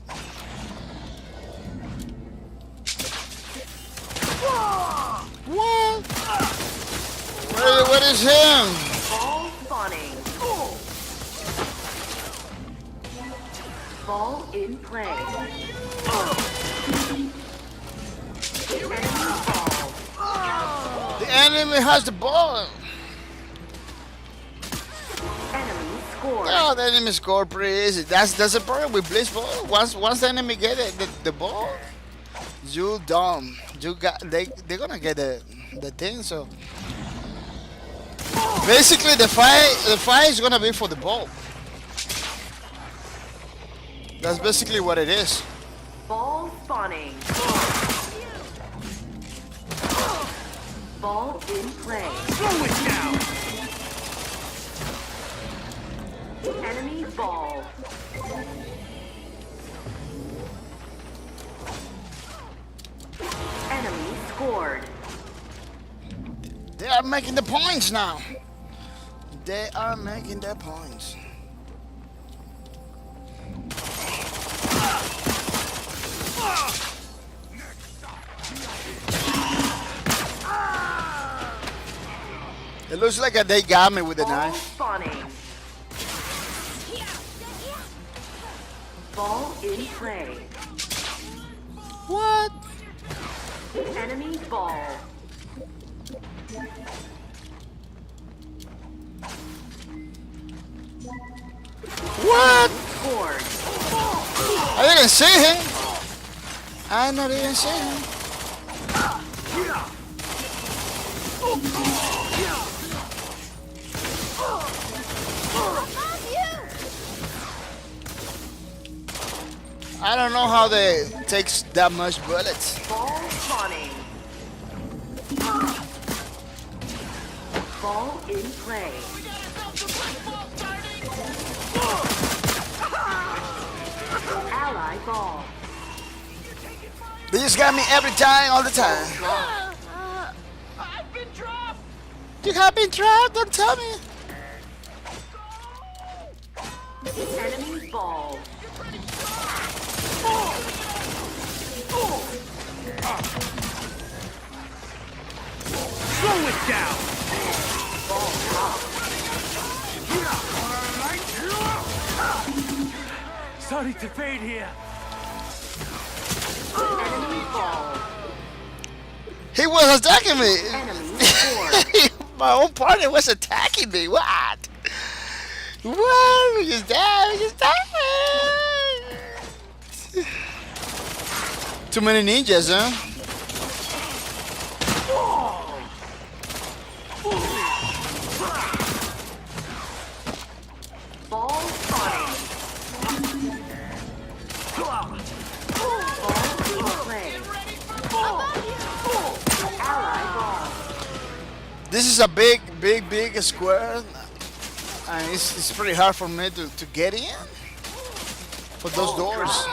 Speaker 5: What? What is him?
Speaker 1: Ball spawning. Ball in play. Enemy ball.
Speaker 5: The enemy has the ball.
Speaker 1: Enemy scored.
Speaker 5: Oh, the enemy scored pretty easy. That's the problem with Blitzball. Once the enemy get the ball, you dumb. You got they're gonna get the thing. So basically, the fight is gonna be for the ball. That's basically what it is.
Speaker 1: Ball spawning. Ball in play.
Speaker 2: Slow it down!
Speaker 1: Enemy ball. Enemy scored.
Speaker 5: They are making the points now. They are making their points. It looks like they got me with the
Speaker 1: Ball
Speaker 5: knife.
Speaker 1: spawning. Ball in play.
Speaker 5: What?
Speaker 1: Enemy ball.
Speaker 5: What?
Speaker 1: Scored.
Speaker 5: I didn't see him. I not even see him. I don't know how they takes that much bullets.
Speaker 1: Ball spawning. Ball in play. Ally ball.
Speaker 5: They just got me every time, all the time.
Speaker 6: I've been dropped.
Speaker 5: You have been trapped, don't tell me.
Speaker 1: Enemy ball.
Speaker 2: Slow it down. Starting to fade here.
Speaker 1: Enemy ball.
Speaker 5: He was attacking me.
Speaker 1: Enemy score.
Speaker 5: My own partner was attacking me. What? What? We just died. We just died. Too many ninjas, huh?
Speaker 1: Ball spotted. Ball in play. Ally ball.
Speaker 5: This is a big square, and it's pretty hard for me to get in for those doors.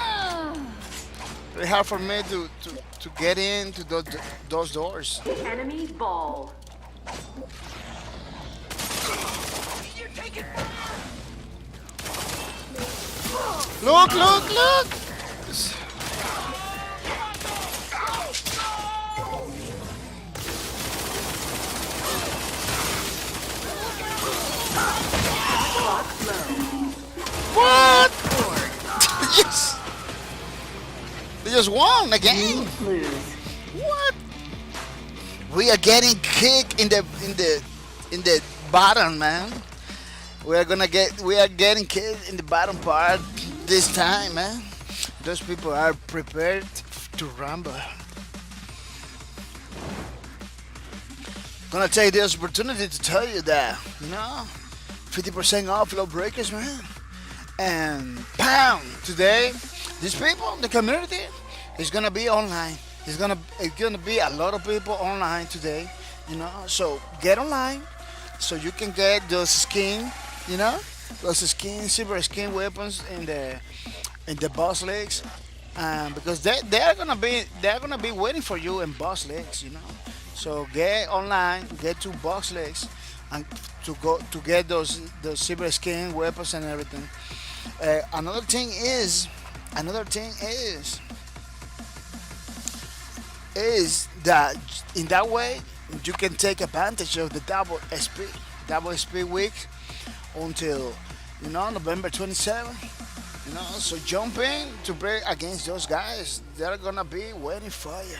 Speaker 5: Very hard for me to get into those doors.
Speaker 1: Enemy ball.
Speaker 5: Look, look, look! What? Yes. They just won again.
Speaker 1: Lose.
Speaker 5: What? We are getting kicked in the bottom, man. We are getting kicked in the bottom part this time, man. Those people are prepared to rumble. Gonna take this opportunity to tell you that, 50% off Lawbreakers, man. And pound today, these people, the community, is gonna be online. It's gonna be a lot of people online today, So get online, so you can get those skin, those silver skin weapons in the boss leagues, because they're gonna be waiting for you in boss leagues, So get online, get to boss leagues, and to get those silver skin weapons and everything. Another thing is that in that way you can take advantage of the double SP week until November 27th. So jump in to play against those guys. They're gonna be waiting for you.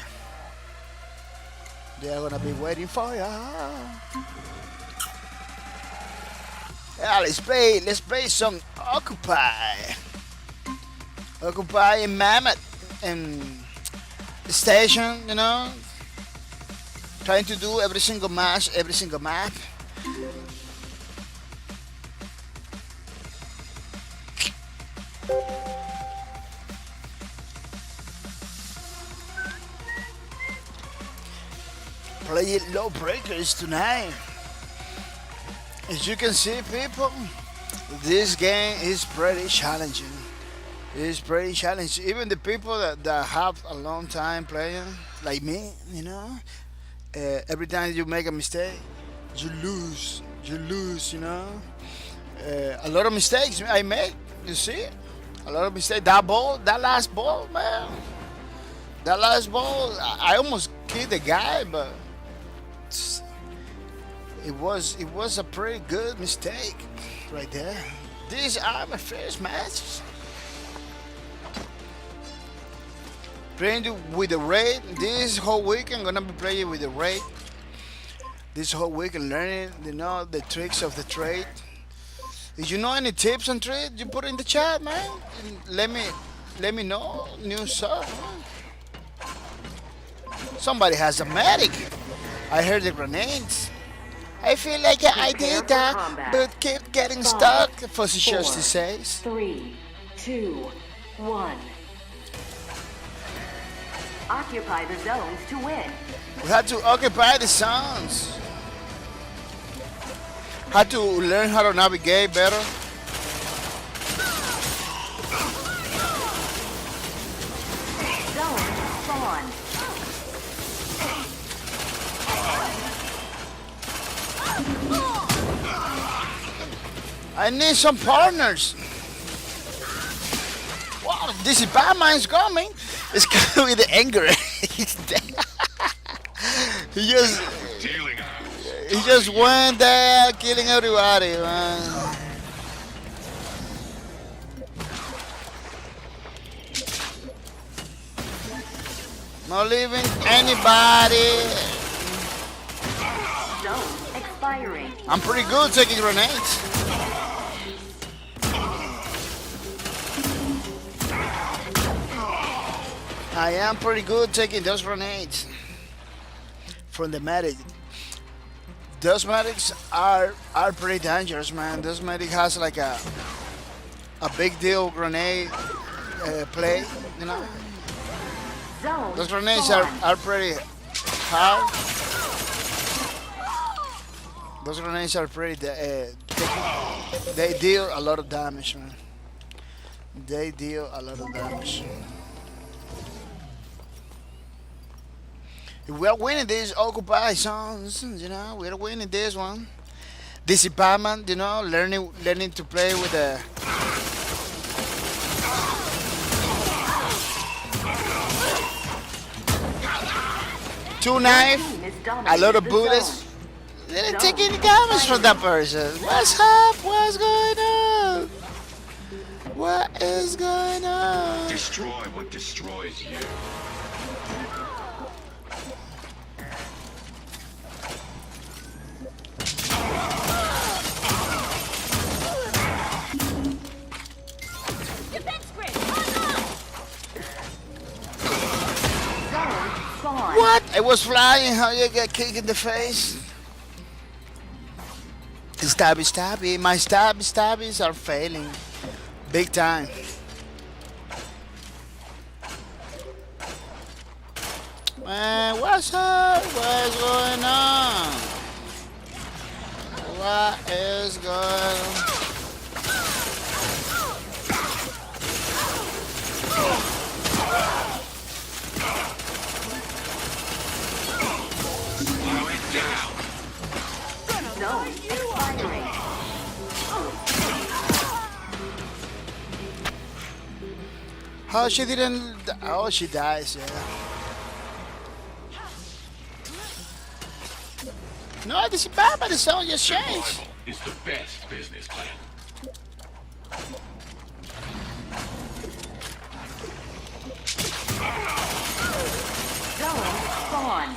Speaker 5: They're gonna be waiting for you. Yeah, let's play some Occupy in Mammoth and Station, trying to do every single match, every single map. Play Lawbreakers tonight. As you can see, people, this game is pretty challenging. It's pretty challenging. Even the people that have a long time playing, like me, every time you make a mistake, you lose, a lot of mistakes I make, you see? A lot of mistakes. That last ball, man. That last ball, I almost killed the guy, but it was a pretty good mistake right there. These are my first matches. Playing with the raid. This whole week I'm gonna be playing with the raid. This whole week and learning, the tricks of the trade. If you know any tips on trade, you put it in the chat, man. Let me know new stuff. Somebody has a medic. I heard the grenades. I feel like I did that, but keep getting stuck. Fussy Justice says.
Speaker 1: 3, 2, 1. Occupy the zones to win.
Speaker 5: We have to occupy the zones. had to learn how to navigate better.
Speaker 1: Zone spawn.
Speaker 5: I need some partners. Wow, this is Batman's coming. It's coming with the anger. He's dead. he just
Speaker 3: Dealing out.
Speaker 5: he just went there killing everybody, man. Not leaving anybody.
Speaker 1: Zone expiring.
Speaker 5: I'm pretty good taking grenades. I am pretty good taking those grenades from the medic. Those medics are pretty dangerous, man. Those medic has like a big deal grenade play, you know.
Speaker 1: Zone
Speaker 5: Those grenades
Speaker 1: spawn.
Speaker 5: are pretty hard. Those grenades are pretty. They deal a lot of damage, man. They deal a lot of damage. If we are winning these Occupy zones, you know, we are winning this one. This is Batman, you know, learning to play with the. Two knife,
Speaker 1: Team is
Speaker 5: a
Speaker 1: dominating
Speaker 5: lot of
Speaker 1: the
Speaker 5: bullets.
Speaker 1: zone.
Speaker 5: Didn't take any damage from that person. What's up? What's going on? What is going on?
Speaker 3: Destroy what destroys you.
Speaker 6: Defense grid, online!
Speaker 1: Zone spawn.
Speaker 5: What? I was flying. How you get kicked in the face? Stabby, stabby. My stabbies are failing. Big time. Man, what's up? What's going on? What is going on?
Speaker 3: Slow it down.
Speaker 1: Zone expiring.
Speaker 5: How she didn't. Oh, she dies, yeah. No, this is bad, but the song just changed.
Speaker 3: Survival is the best business plan.
Speaker 1: Zone spawn.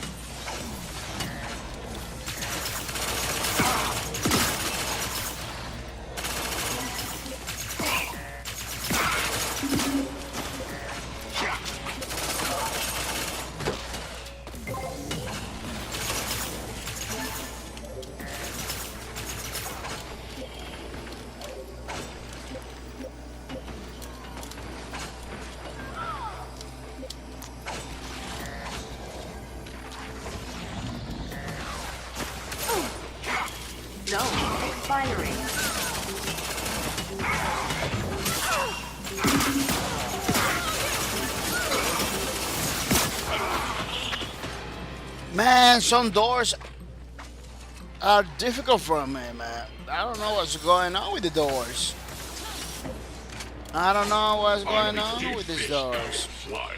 Speaker 1: Zone expiring.
Speaker 5: Man, some doors are difficult for me, man. I don't know what's going on with the doors. I don't know what's going on with these doors.
Speaker 3: Fly.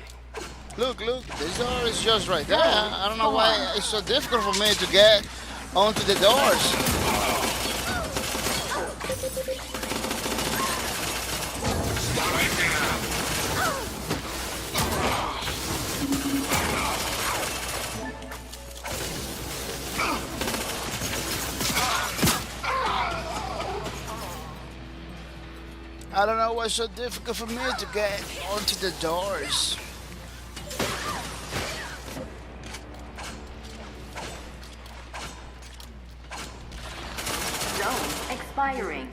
Speaker 5: Look, this door is just right there. I don't know why it's so difficult for me to get onto the doors. I don't know what's so difficult for me to get onto the doors.
Speaker 1: Zone expiring.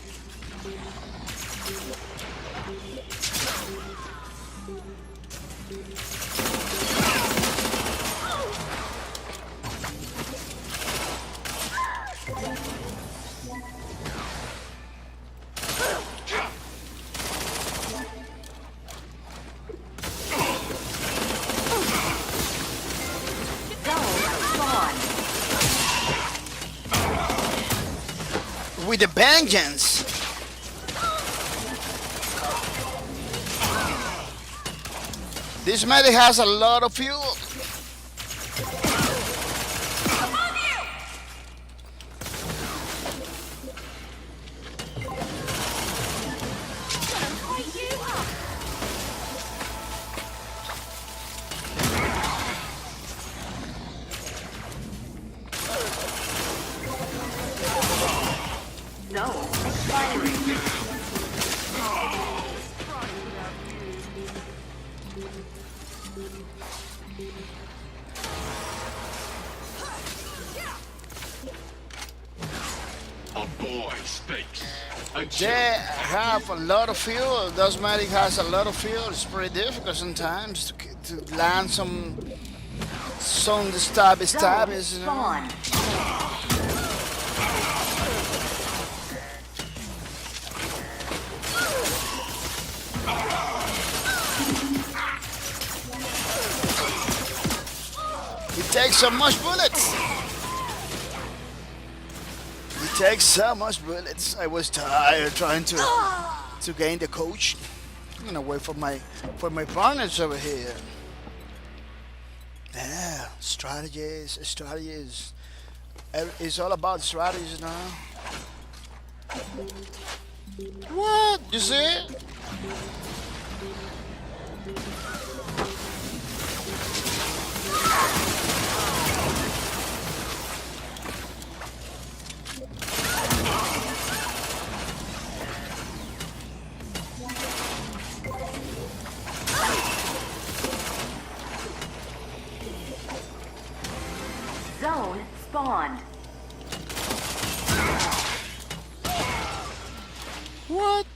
Speaker 5: with a vengeance. This medic has a lot of fuel.
Speaker 6: Light you up.
Speaker 1: Zone expiring.
Speaker 3: A boy speaks. A
Speaker 5: They
Speaker 3: joke.
Speaker 5: have a lot of fuel. Those medic has a lot of fuel. It's pretty difficult sometimes to land some stabbies, you know.
Speaker 1: Spawn.
Speaker 5: It takes so much bullets. It takes so much bullets. I was tired trying to gain the coach. I'm gonna wait for my partners over here. Yeah, strategies. It's all about strategies now. What? You see?
Speaker 1: Zone spawned.
Speaker 5: What?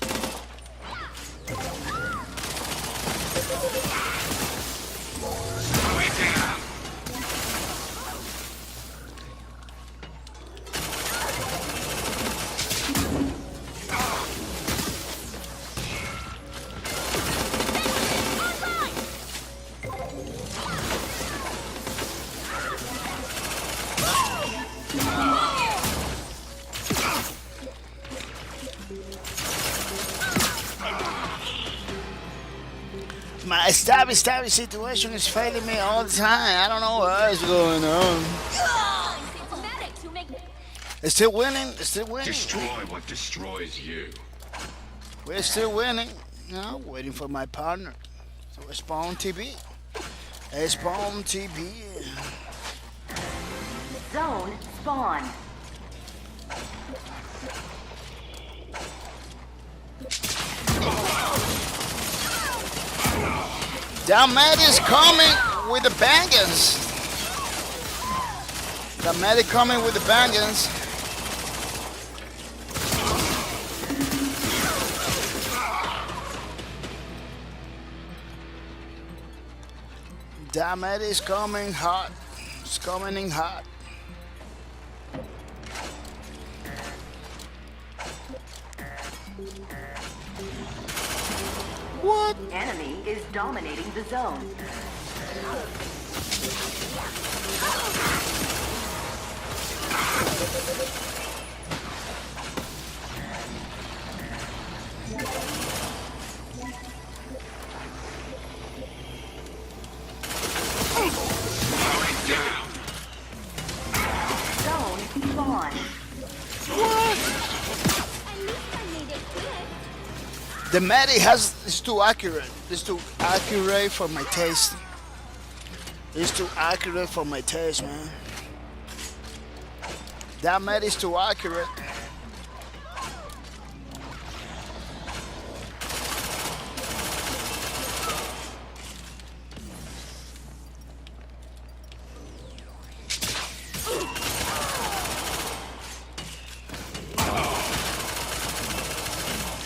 Speaker 5: My stabby situation is failing me all the time. I don't know what's going on.
Speaker 6: It's medics who make
Speaker 5: It's still winning.
Speaker 3: Destroy what destroys you.
Speaker 5: We're still winning. You know, waiting for my partner. So spawn TB. Spawn TB.
Speaker 1: Zone spawned.
Speaker 5: The medic is coming with the bangers. The medic coming with the bangers. The medic is coming hot. It's coming in hot. What?
Speaker 1: Enemy is dominating the zone.
Speaker 3: Down.
Speaker 1: Zone spawned.
Speaker 6: At least I made it quick.
Speaker 5: The medic is too accurate. It's too accurate for my taste. It's too accurate for my taste, man. That medic is too accurate.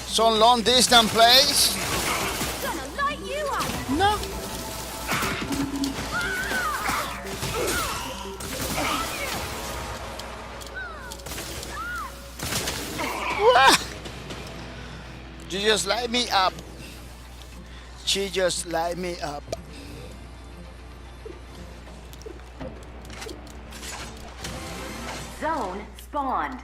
Speaker 5: Some long distance plays.
Speaker 6: Gonna light you up.
Speaker 5: No. Wah! You just light me up. She just light me up.
Speaker 1: Zone spawned.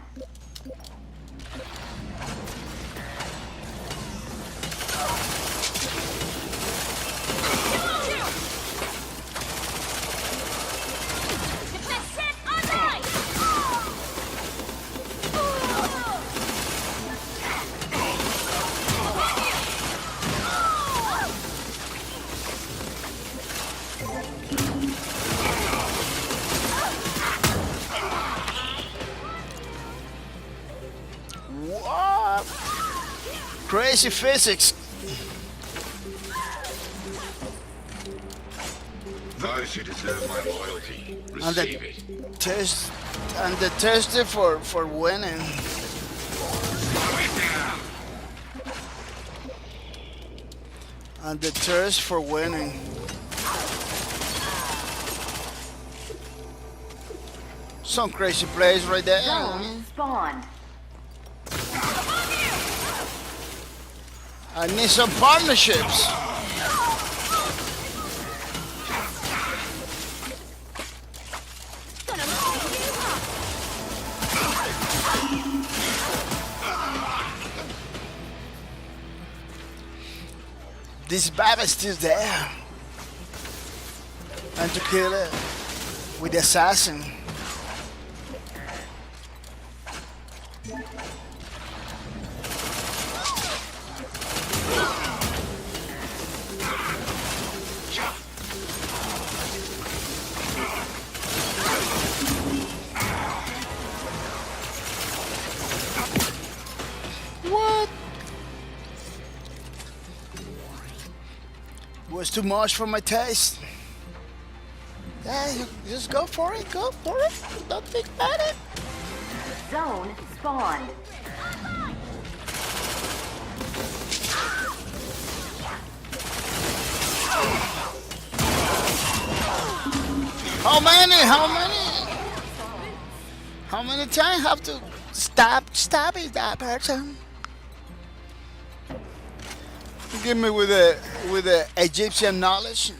Speaker 5: Crazy physics.
Speaker 3: Those who deserve my loyalty
Speaker 5: And the
Speaker 3: receive it.
Speaker 5: test and the thirsty for winning.
Speaker 3: Slow it down.
Speaker 5: And the thirst for winning. Some crazy plays right there.
Speaker 1: Zone spawned.
Speaker 5: I need some partnerships.
Speaker 6: Gonna light you up.
Speaker 5: This Baba is still there. And to kill it with the assassin. What? Was too much for my taste. Yeah, you just go for it, go for it. Don't think about it.
Speaker 1: Zone spawned.
Speaker 5: How many? How many? How many times have to stop it, that person? Give me with the Egyptian knowledge.
Speaker 3: Slow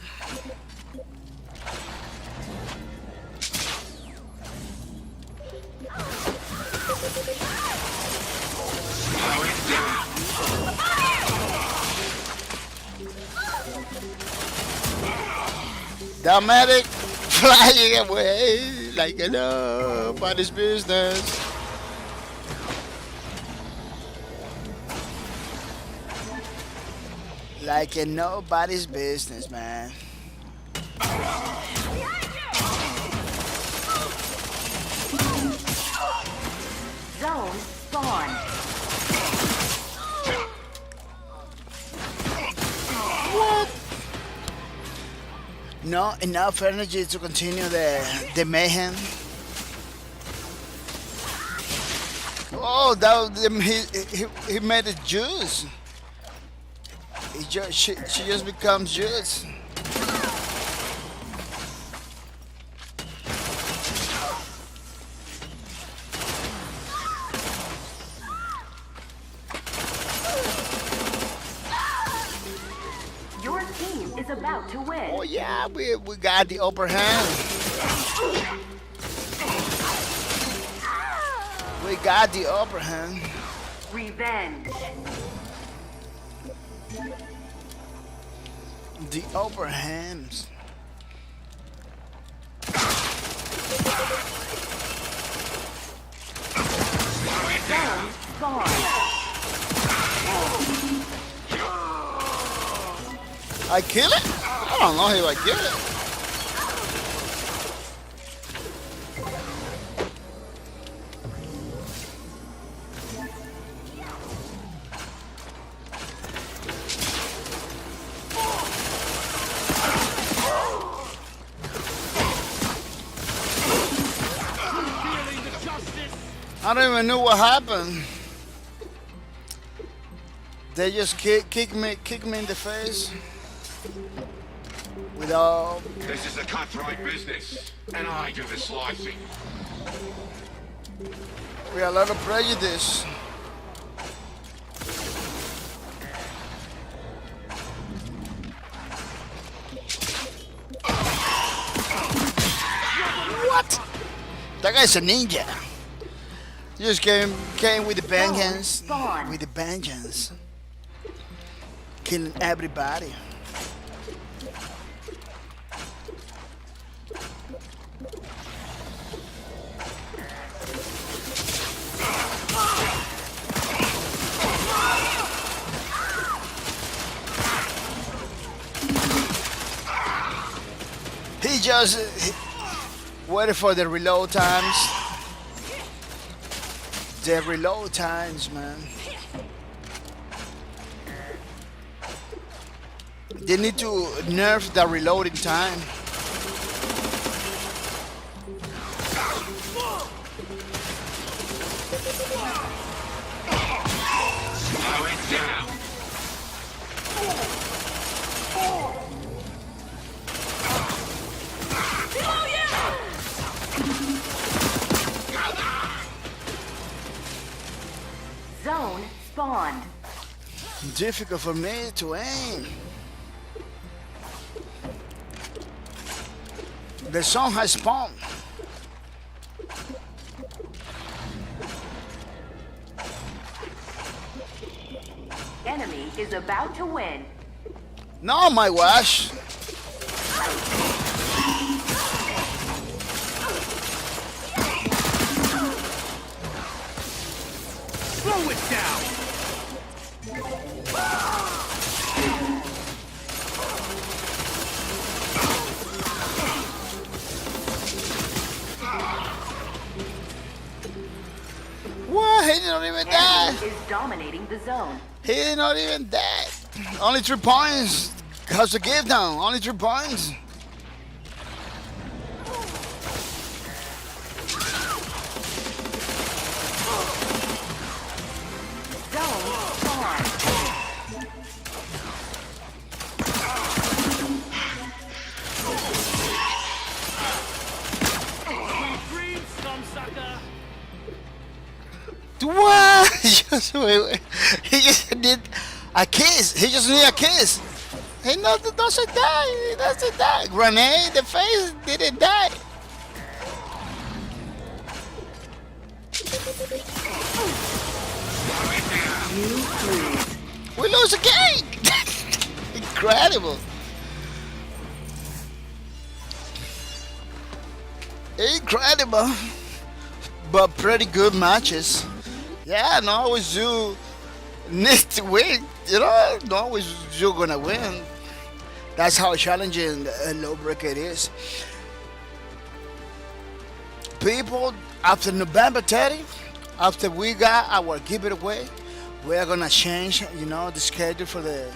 Speaker 3: it down.
Speaker 5: The medic flying away like nobody's business. Like a nobody's business, man.
Speaker 1: Zone spawned.
Speaker 5: Not enough energy to continue the mayhem. Oh, he made it juice. She just becomes juice.
Speaker 1: Your team is about to win.
Speaker 5: Oh yeah, we got the upper hand. We got the upper hand.
Speaker 1: Revenge.
Speaker 5: The upper hands.
Speaker 1: Zone spawned.
Speaker 5: I kill it? I don't know if I kill it. I don't even know what happened. They just kick me in the face. Without.
Speaker 3: This is a cutthroat business, and I do the slicing.
Speaker 5: We have a lot of prejudice. What? That guy's a ninja. He just came with the vengeance. With the vengeance. Killing everybody. He just waited for the reload times. The reload times, man. They need to nerf the reloading time.
Speaker 3: Slow it down.
Speaker 1: Zone spawned.
Speaker 5: Difficult for me to aim. The zone has spawned.
Speaker 1: Enemy is about to win.
Speaker 5: No, my wash.
Speaker 2: Slow it down.
Speaker 5: What? He did not even die.
Speaker 1: Enemy is dominating the zone.
Speaker 5: He did not even die. Only 3 points. How's the give down? Only 3 points.
Speaker 1: Zone spawned.
Speaker 2: Dream, scum sucker.
Speaker 5: What? Wait. He just did a kiss. He just need a kiss. He doesn't die. He doesn't die. Grenade, the face didn't die. We lose again. Incredible. Incredible. But pretty good matches. Yeah, not always you need to win. You know, not always you're gonna win. That's how challenging Lawbreakers is. People, after November 30, after we got our giveaway, we are gonna change, you know, the schedule for the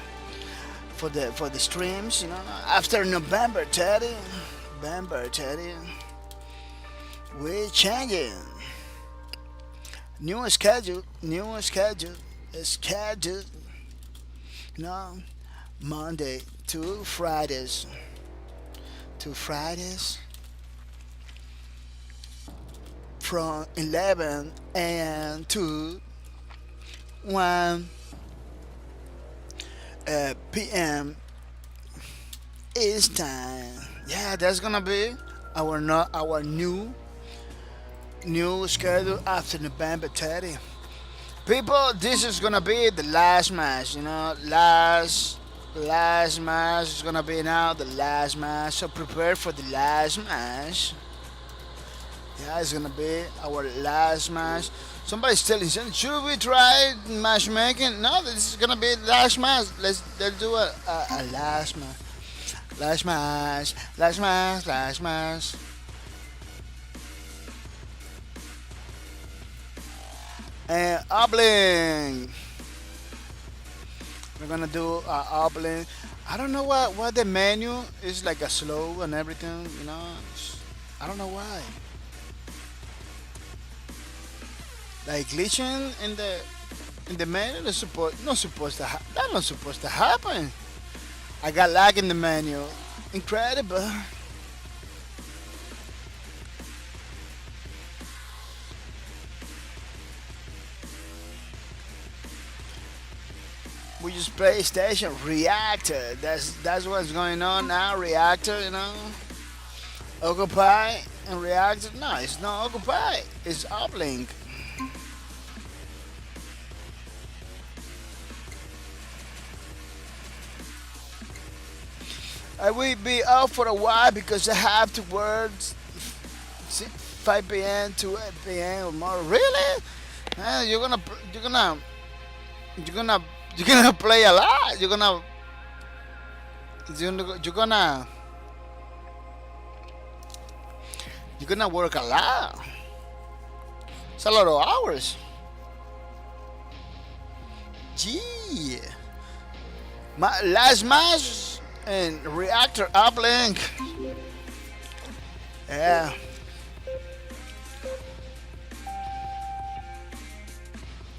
Speaker 5: streams. You know, after November 30, we're changing. New schedule. You know, Monday to Fridays. From 11 a.m. to 1 p.m. is time. Yeah, that's gonna be our new schedule after November 30. People, this is gonna be the last match. You know, last match is gonna be now the last match. So prepare for the last match. Yeah, it's gonna be our last match. Somebody's telling, should we try matchmaking? No, this is gonna be the last match. Let's do a last match. Last match. And uplink. We're gonna do uplink. I don't know what the menu is like a slow and everything. You know, I don't know why. Like glitching in the menu. That's not supposed to happen. I got lag in the menu. Incredible. We just play station reactor. That's what's going on now. Reactor, you know. Occupy and reactor. No, it's not occupy. It's uplink. I will be out for a while because I have to work 5 p.m. to 8 p.m. tomorrow. Really? You're gonna play a lot. You're gonna work a lot. It's a lot of hours. Gee. My last match And reactor uplink. Yeah.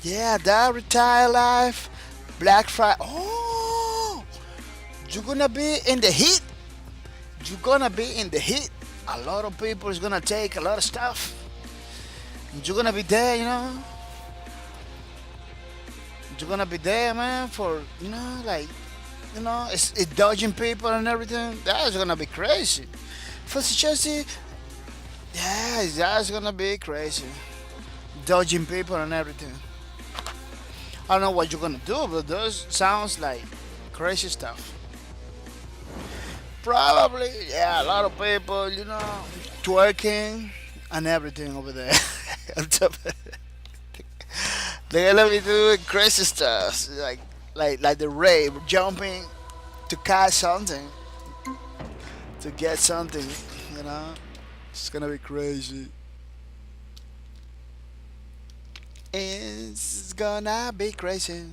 Speaker 5: Yeah, that retire life. Black Friday. Oh, you're gonna be in the heat. You're gonna be in the heat. A lot of people is gonna take a lot of stuff. You're gonna be there, you know. You're gonna be there, man, for, you know, like, you know, it's dodging people and everything. That's gonna be crazy. For Chelsea, yeah, that's gonna be crazy. Dodging people and everything. I don't know what you're gonna do, but those sounds like crazy stuff. Probably, yeah, a lot of people, you know, twerking and everything over there. On top of it. They're gonna be doing crazy stuff, like the rave, jumping to catch something, to get something, you know. It's gonna be crazy. It's gonna be crazy.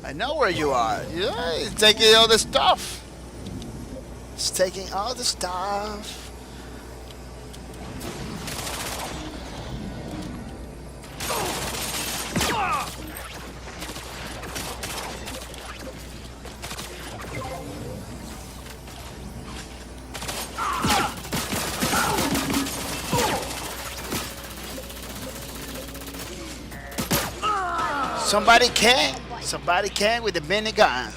Speaker 5: I know where you are. Yeah, it's taking all the stuff. It's taking all the stuff. Somebody can with the minigun.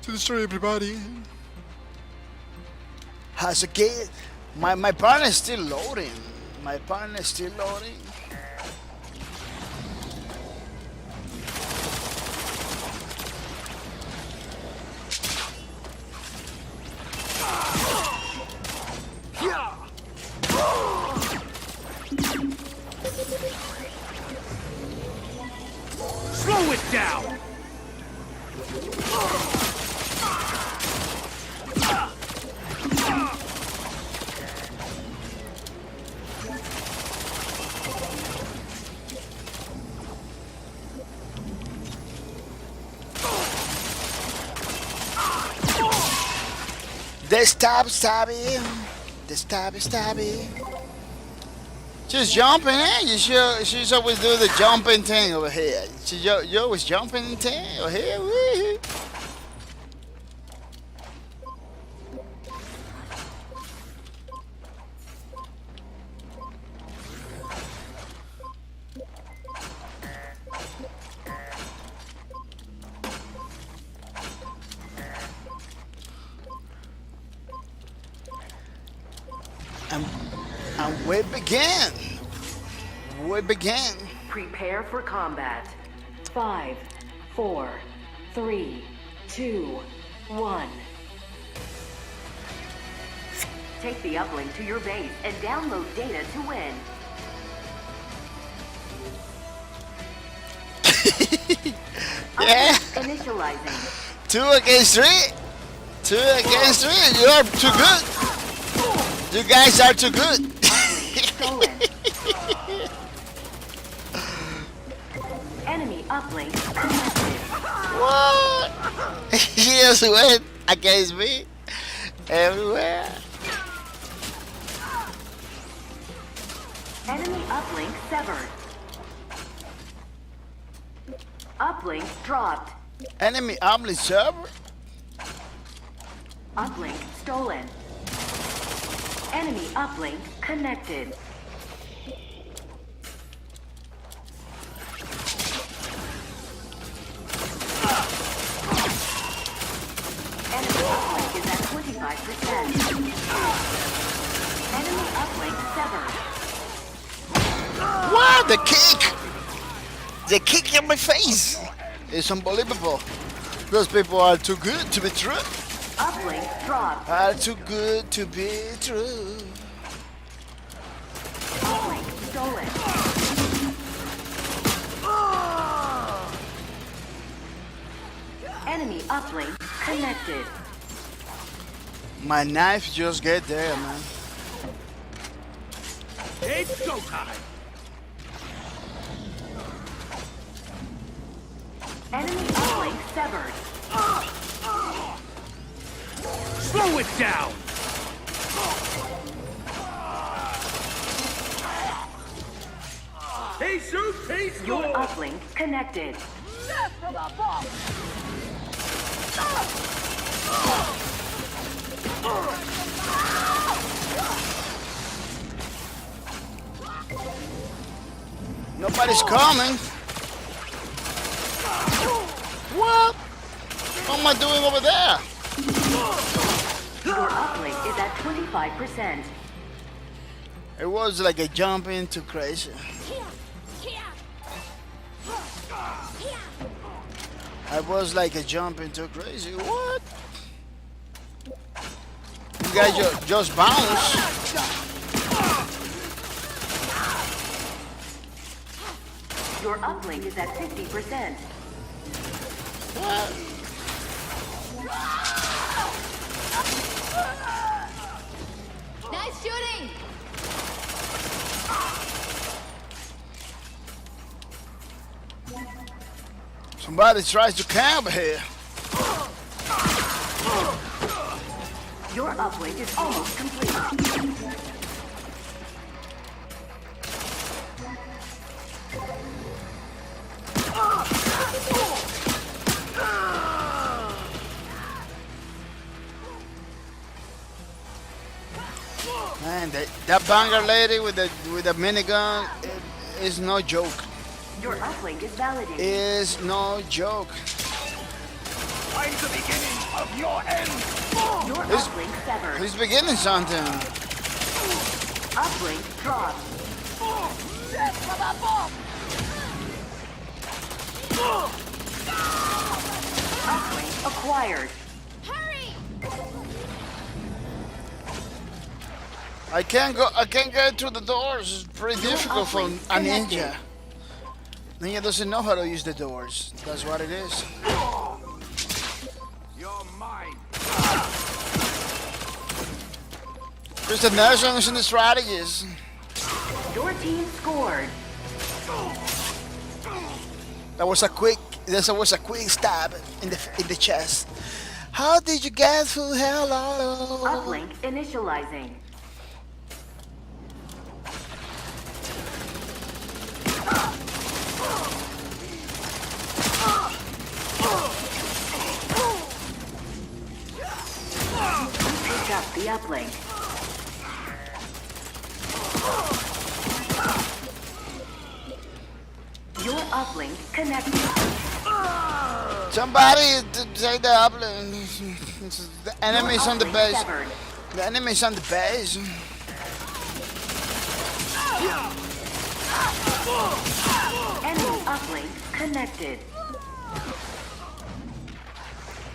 Speaker 5: To destroy everybody. How's it get? My partner is still loading. My partner is still loading.
Speaker 2: Slow it down!
Speaker 5: The stabby. The stabby. Just jumping, eh? She's always do the jumping thing over here. You always jumping thing over here. Woo-hoo. And we begin.
Speaker 1: Prepare for combat. 5, 4, 3, 2, 1. Take the uplink to your base and download data to win.
Speaker 5: Yeah.
Speaker 1: Initializing.
Speaker 5: 2 against 3. 2 against 3. You are too good. You guys are too good.
Speaker 1: Stolen. Enemy uplink connected.
Speaker 5: What? He just went against me everywhere.
Speaker 1: Enemy uplink severed. Uplink dropped.
Speaker 5: Enemy uplink server.
Speaker 1: Uplink stolen. Enemy uplink connected. Enemy uplink is at 25%. Enemy uplink severed.
Speaker 5: What? The kick! The kick in my face! It's unbelievable. Those people are too good to be true.
Speaker 1: Uplink dropped.
Speaker 5: Are too good to be true.
Speaker 1: Uplink stolen. uplink connected.
Speaker 5: My knife just get there, man.
Speaker 2: It's go time.
Speaker 1: Enemy uplink severed.
Speaker 2: Slow it down. Jesus, he's
Speaker 1: Your
Speaker 2: good.
Speaker 1: uplink connected.
Speaker 5: Nobody's coming. What? What am I doing over there?
Speaker 1: Your uplink is at 25%.
Speaker 5: It was like a jump into crazy. I was like a jump into crazy. What? You guys just bounce.
Speaker 1: Your uplink is at 50%.
Speaker 5: What?
Speaker 6: Nice shooting!
Speaker 5: Somebody tries to camp here.
Speaker 1: Your uplink is almost complete.
Speaker 5: Man, that banger lady with the minigun is no joke.
Speaker 1: Your uplink is validated.
Speaker 5: Is no joke.
Speaker 2: I'm the beginning of your end.
Speaker 1: Your
Speaker 5: He's-
Speaker 1: uplink severed.
Speaker 5: He's beginning something.
Speaker 1: Uplink dropped. Uplink acquired.
Speaker 6: Hurry!
Speaker 5: I can't get through the doors. It's pretty difficult for a ninja. Ninja doesn't know how to use the doors. That's what it is.
Speaker 2: You're mine.
Speaker 5: There's the nations and the strategies.
Speaker 1: Your team scored.
Speaker 5: That was a quick stab in the chest. How did you get through hell?
Speaker 1: Uplink initializing. Pick up the uplink. Your uplink connected.
Speaker 5: Somebody take the uplink. The enemy's on the
Speaker 1: Uplink
Speaker 5: base.
Speaker 1: severed.
Speaker 5: The enemy's on the base.
Speaker 1: Enemy uplink connected.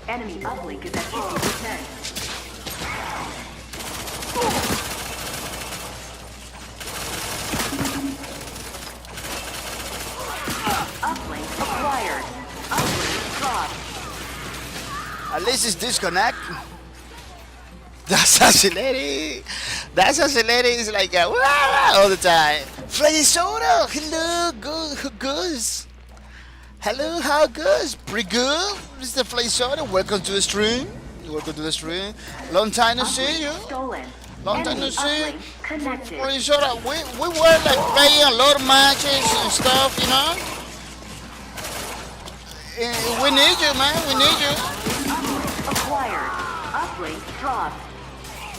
Speaker 1: Enemy uplink is at 50%. Uplink acquired. Uplink dropped.
Speaker 5: At least it's disconnect. That's Accelerated. That's Accelerated is like a wah all the time. Freddy Soda, hello, goose. Hello, how goes? Pretty good. Mr. Freddy Soda, welcome to the stream. Welcome to the stream. Long time no see you.
Speaker 1: Uplink stolen.
Speaker 5: Long time no
Speaker 1: Enemy
Speaker 5: see you.
Speaker 1: uplink connected.
Speaker 5: Freddy Soda, we were like playing a lot of matches and stuff, you know. We need you, man. We need you.
Speaker 1: Uplink acquired. Uplink dropped.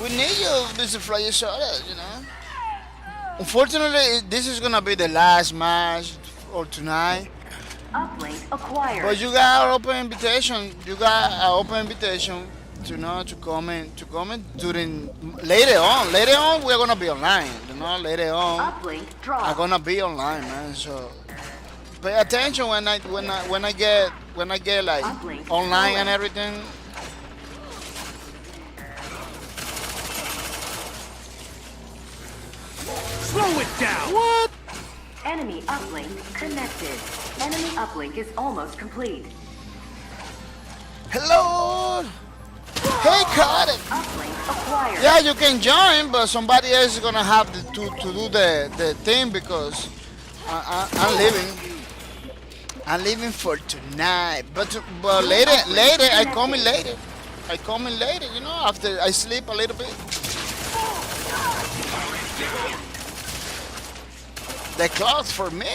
Speaker 5: We need you, Mr. Freddy Soda, you know. Unfortunately, this is gonna be the last match for tonight.
Speaker 1: Uplink acquired.
Speaker 5: But you got an open invitation. You got an open invitation to comment during later on. Later on, we're gonna be online. You know, later on,
Speaker 1: Uplink
Speaker 5: I'm
Speaker 1: dropped.
Speaker 5: gonna be online, man. So pay attention when I get like
Speaker 1: Uplink
Speaker 5: online
Speaker 1: stolen.
Speaker 5: and everything.
Speaker 2: Slow it down.
Speaker 5: What?
Speaker 1: Enemy uplink connected. Enemy uplink is almost complete.
Speaker 5: Hello. Hey, cut it.
Speaker 1: Uplink acquired.
Speaker 5: Yeah, you can join, but somebody else is gonna have to do the thing because I'm leaving. I'm leaving for tonight, but later I come in later. I come in later, you know, after I sleep a little bit. The clock for me.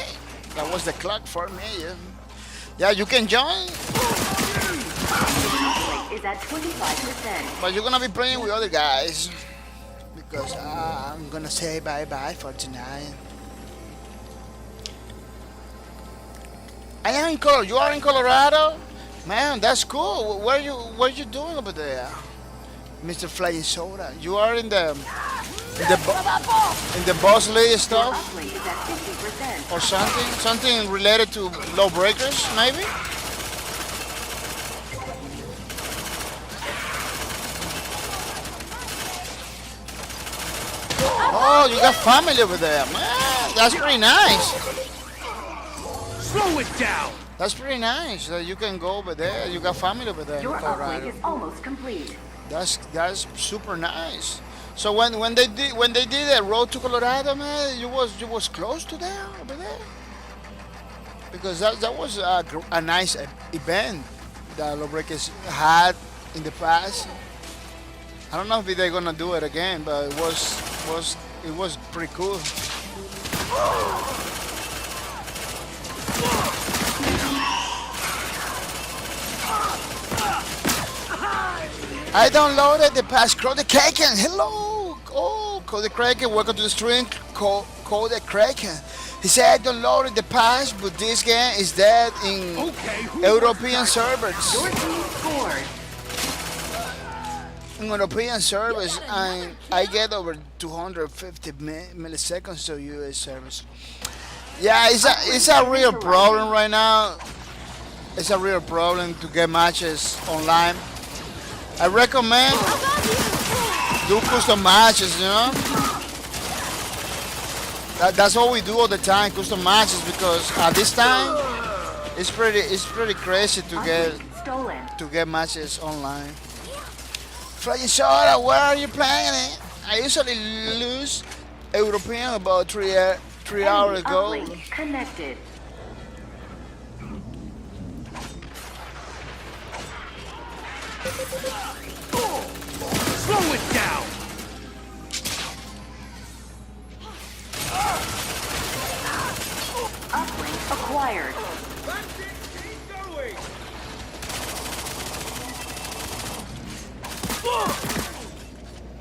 Speaker 5: That was the clock for me. Yeah, yeah, you can join,
Speaker 1: Uplink is at 25%.
Speaker 5: but you're gonna be playing with other guys because I'm gonna say bye bye for tonight. I am in Colorado. You are in Colorado, man. That's cool. What are you doing over there, Mr. Flying Soda? You are in the boss lady stuff
Speaker 1: Uplink is at 50%.
Speaker 5: or something related to Lawbreakers, maybe. Oh, you got family over there, man. That's pretty nice.
Speaker 2: Slow it down!
Speaker 5: That's pretty nice. You can go over there. You got family over there in
Speaker 1: Your
Speaker 5: Colorado.
Speaker 1: uplink is almost complete.
Speaker 5: That's super nice. So when they did the road to Colorado, man, you was close to there over there because that was a nice event that Lawbreakers had in the past. I don't know if they're gonna do it again, but it was pretty cool. I downloaded the past Code Kraken. Hello, oh Code Kraken, welcome to the stream. Code Kraken. He said I downloaded the past, but this game is dead in
Speaker 2: Okay, who
Speaker 5: European servers.
Speaker 1: Your team scored.
Speaker 5: In European servers, and I get over 250 milliseconds to US servers. Yeah, it's a real problem right now. It's a real problem to get matches online. I recommend do custom matches, you know. That's what we do all the time, custom matches, because at this time it's pretty crazy
Speaker 1: Stolen.
Speaker 5: to get matches online. Flying Soda, where are you playing it? I usually lose European about 3 hours ago.
Speaker 1: Uplink connected.
Speaker 2: Slow it down!
Speaker 1: Uplink acquired.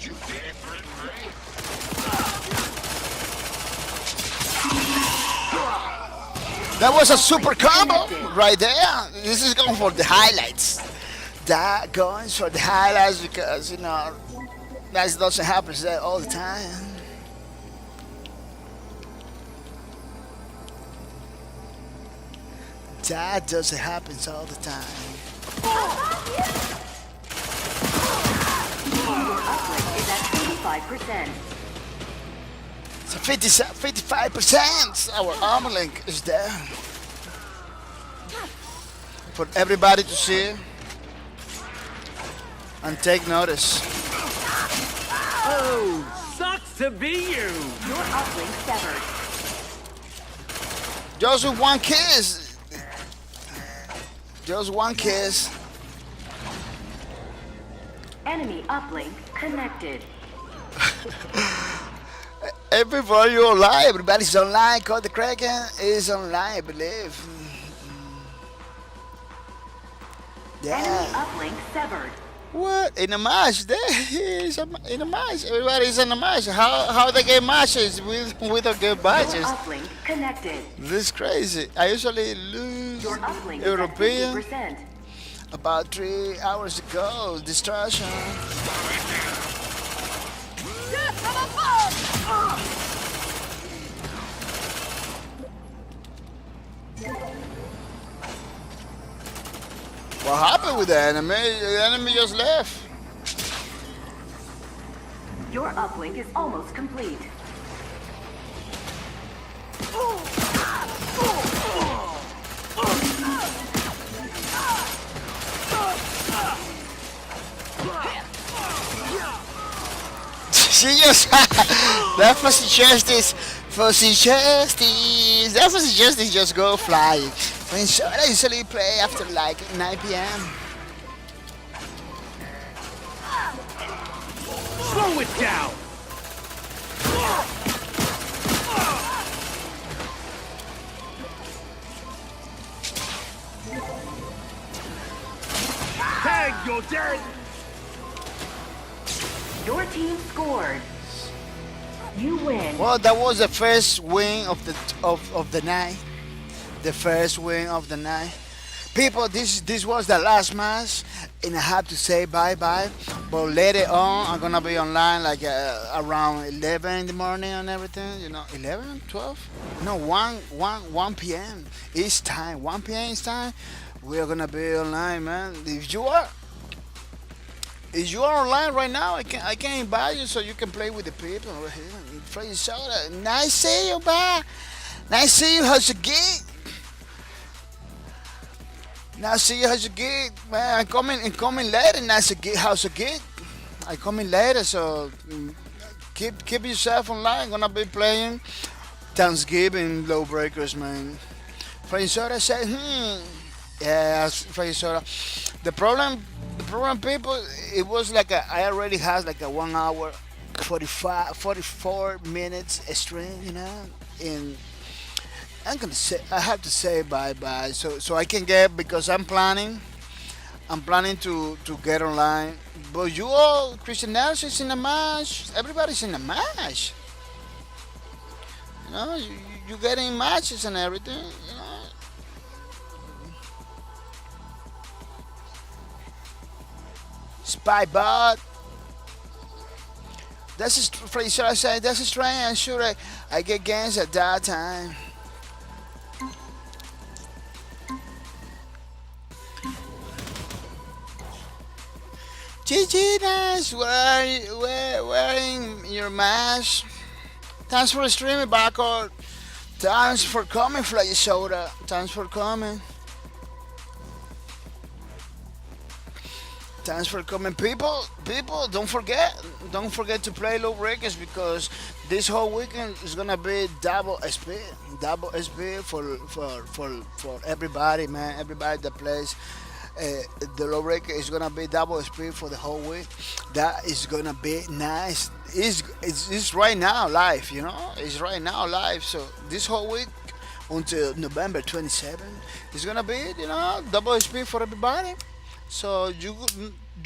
Speaker 3: You did it for free.
Speaker 5: That was a super combo right there. This is going for the highlights. That going for the highlights because, you know, that doesn't happen all the time. That doesn't happen all the time.
Speaker 1: Uplink is at 85%.
Speaker 5: So 55% our armor link is there for everybody to see and take notice.
Speaker 2: Oh, sucks to be you!
Speaker 1: Your uplink severed.
Speaker 5: Just with one kiss. Just one kiss.
Speaker 1: Enemy uplink connected.
Speaker 5: Everybody online. Everybody's online. Code the Kraken is online, I believe.
Speaker 1: Enemy
Speaker 5: Yeah.
Speaker 1: uplink severed.
Speaker 5: What? In a match? There is in a match. Everybody's in a match. How they get matches? We don't get
Speaker 1: Your
Speaker 5: matches.
Speaker 1: uplink connected.
Speaker 5: This is crazy. I usually lose
Speaker 1: Your uplink
Speaker 5: European
Speaker 1: is at 50%.
Speaker 5: about 3 hours ago. Distraction.
Speaker 6: Death from above!
Speaker 5: What happened with the enemy? The enemy just left.
Speaker 1: Your uplink is almost complete.
Speaker 5: She just that fussy justice, fussy justice, that fussy justice just go flying. When I usually play after like 9 p.m.
Speaker 2: Slow it down! Tag, you're dead!
Speaker 1: Your team scored. You win.
Speaker 5: Well, that was the first win of the night. The first win of the night. People, this was the last match, and I have to say bye bye. But later on, I'm gonna be online like around 11 in the morning and everything. 11, 12? No, 1 p.m. Each time. 1 p.m. each time. We are gonna be online, man. If you are online right now, I can invite you so you can play with the people over here. Play soda. Nice see you, bye. Nice see you. How's it gig? Nice see you. How's it gig, man? I'm coming later. Nice gig. How's it gig? I coming later, so keep yourself online. I'm gonna be playing Thanksgiving Lawbreakers, man. Play soda said, yeah, play soda. The problem, people, it was like I already had like a 1 hour, 44 minutes stream, and I have to say bye bye, so I can get, because I'm planning to get online. But you all, Christian Nelson is in the match. Everybody's in the match. You getting matches and everything. Spy bot. Should I say that's strange? I'm sure I get games at that time. GG, nice. Wearing your mask. Thanks for streaming, Backward. Thanks for coming, Fly Soda. Thanks for coming. Thanks for coming, people. Don't forget to play Lawbreakers, because this whole weekend is gonna be double speed for everybody, man. Everybody that plays the Lawbreaker is gonna be double speed for the whole week. That is gonna be nice. It's right now live, It's right now live. So this whole week until November 27, it's gonna be, double speed for everybody. So you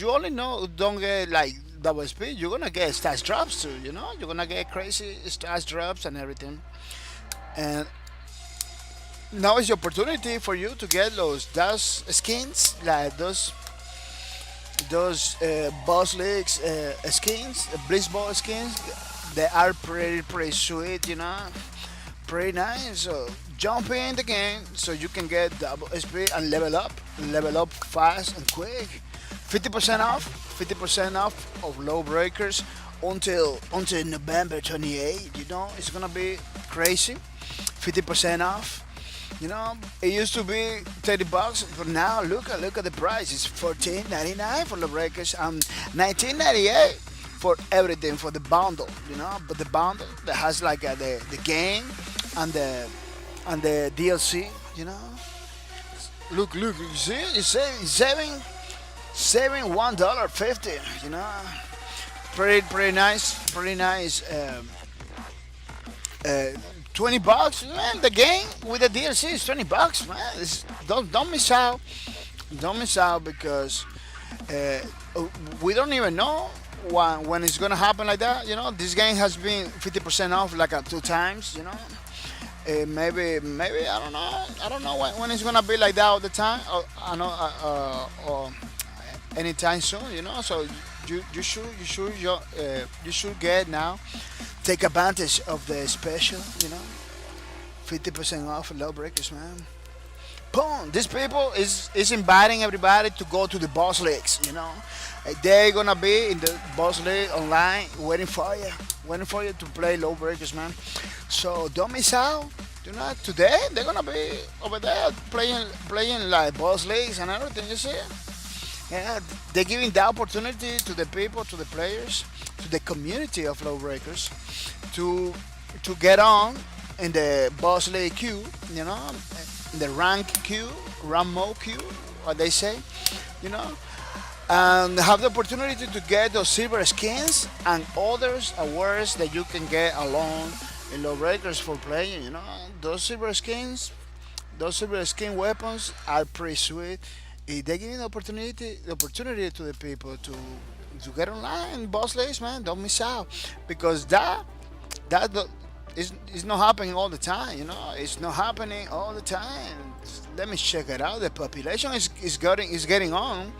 Speaker 5: only don't get like double speed. You're gonna get stats drops too. You're gonna get crazy stats drops and everything. And now is the opportunity for you to get those skins, like those boss leagues skins, blitzball skins. They are pretty sweet, pretty nice. So jump in the game so you can get double speed and level up fast and quick. 50% off of Lawbreakers until November 28. It's gonna be crazy. 50% off. It used to be $30, but now look at the price. It's $14.99 for Lawbreakers and $19.98 for everything, for the bundle. But the bundle that has like the game and the DLC. Look, you see, it's saving $1.50. Pretty nice. $20, man. The game with the DLC is $20, man. Don't miss out. Don't miss out, because we don't even know when it's gonna happen like that. This game has been 50% off like 2 times. Maybe I don't know when it's gonna be like that all the time. Or anytime soon. So you should get now. Take advantage of the special. 50% off Lawbreakers, man. Boom! These people is inviting everybody to go to the boss leagues. They're gonna be in the boss league online, waiting for you to play Lawbreakers, man. So don't miss out. Today they're gonna be over there playing like boss leagues and everything. You see? Yeah, they're giving the opportunity to the people, to the players, to the community of Lawbreakers to get on in the boss league queue, you know, the rank queue, Rammo queue, what they say, you know, and have the opportunity to get those silver skins and others awards that you can get along in Lawbreakers for playing, you know. Those those silver skin weapons are pretty sweet. They give the opportunity to the people to get online boss leagues, man. Don't miss out because that do- is not happening all the time. You know, it's not happening all the time. Let me check it out. The population is getting on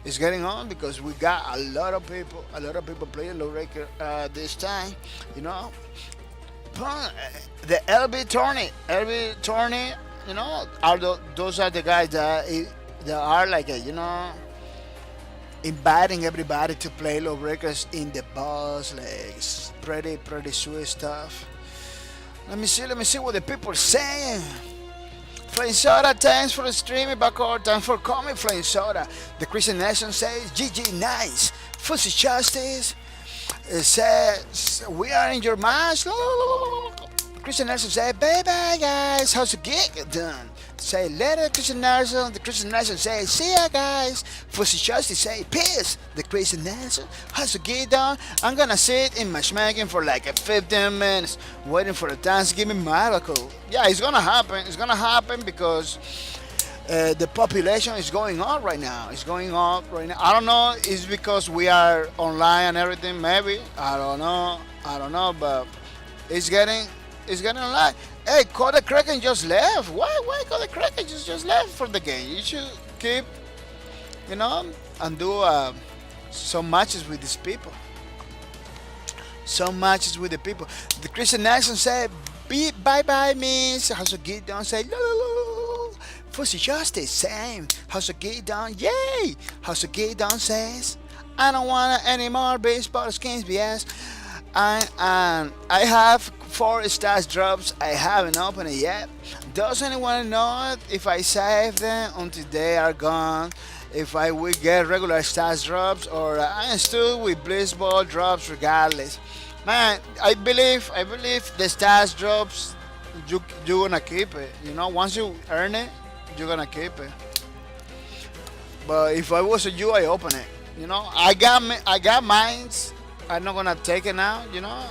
Speaker 5: because we got a lot of people playing low record this time. You know, the LB tourney. You know, those are the guys that are like you know inviting everybody to play Lawbreakers in the boss legs. Pretty sweet stuff. Let me see what the people are saying. Flame Soda, thanks for the streaming, Bacor. Thanks for coming, Flame Soda. The Christian Nation says, GG, nice. Fuzzy Justice says, we are in your match. Christian Nelson said, bye bye guys, how's the gig done? Say later, Christian Nelson. The Christian Nelson say, see ya guys. Fuzzy Justice say, peace. The Christian Nelson, how's the gig done? I'm gonna sit in matchmaking for like 15 minutes, waiting for the Thanksgiving miracle. Yeah, it's gonna happen. It's gonna happen because the population is going up right now. It's going up right now. I don't know. It's because we are online and everything. Maybe I don't know. But it's getting a lot. Hey, Cody Kraken just left. Why Cody Kraken just left for the game? You should keep, you know, and do some matches with these people. Some matches with the people. The Christian Nelson said, bye bye, miss. How's the get down? Say, no. Fuzzy Justice, same. How's the get down? Yay. How's the get down? Says, I don't want any more baseball skins, BS. And I have 4 stats drops. I haven't opened it yet. Does anyone know if I save them until they are gone? If I will get regular stats drops or I'm still with Blitzball drops regardless. Man, I believe the stats drops you're gonna keep it. You know, once you earn it, you're gonna keep it. But if I was you, I open it. You know, I got mines. I'm not gonna take it now, you know.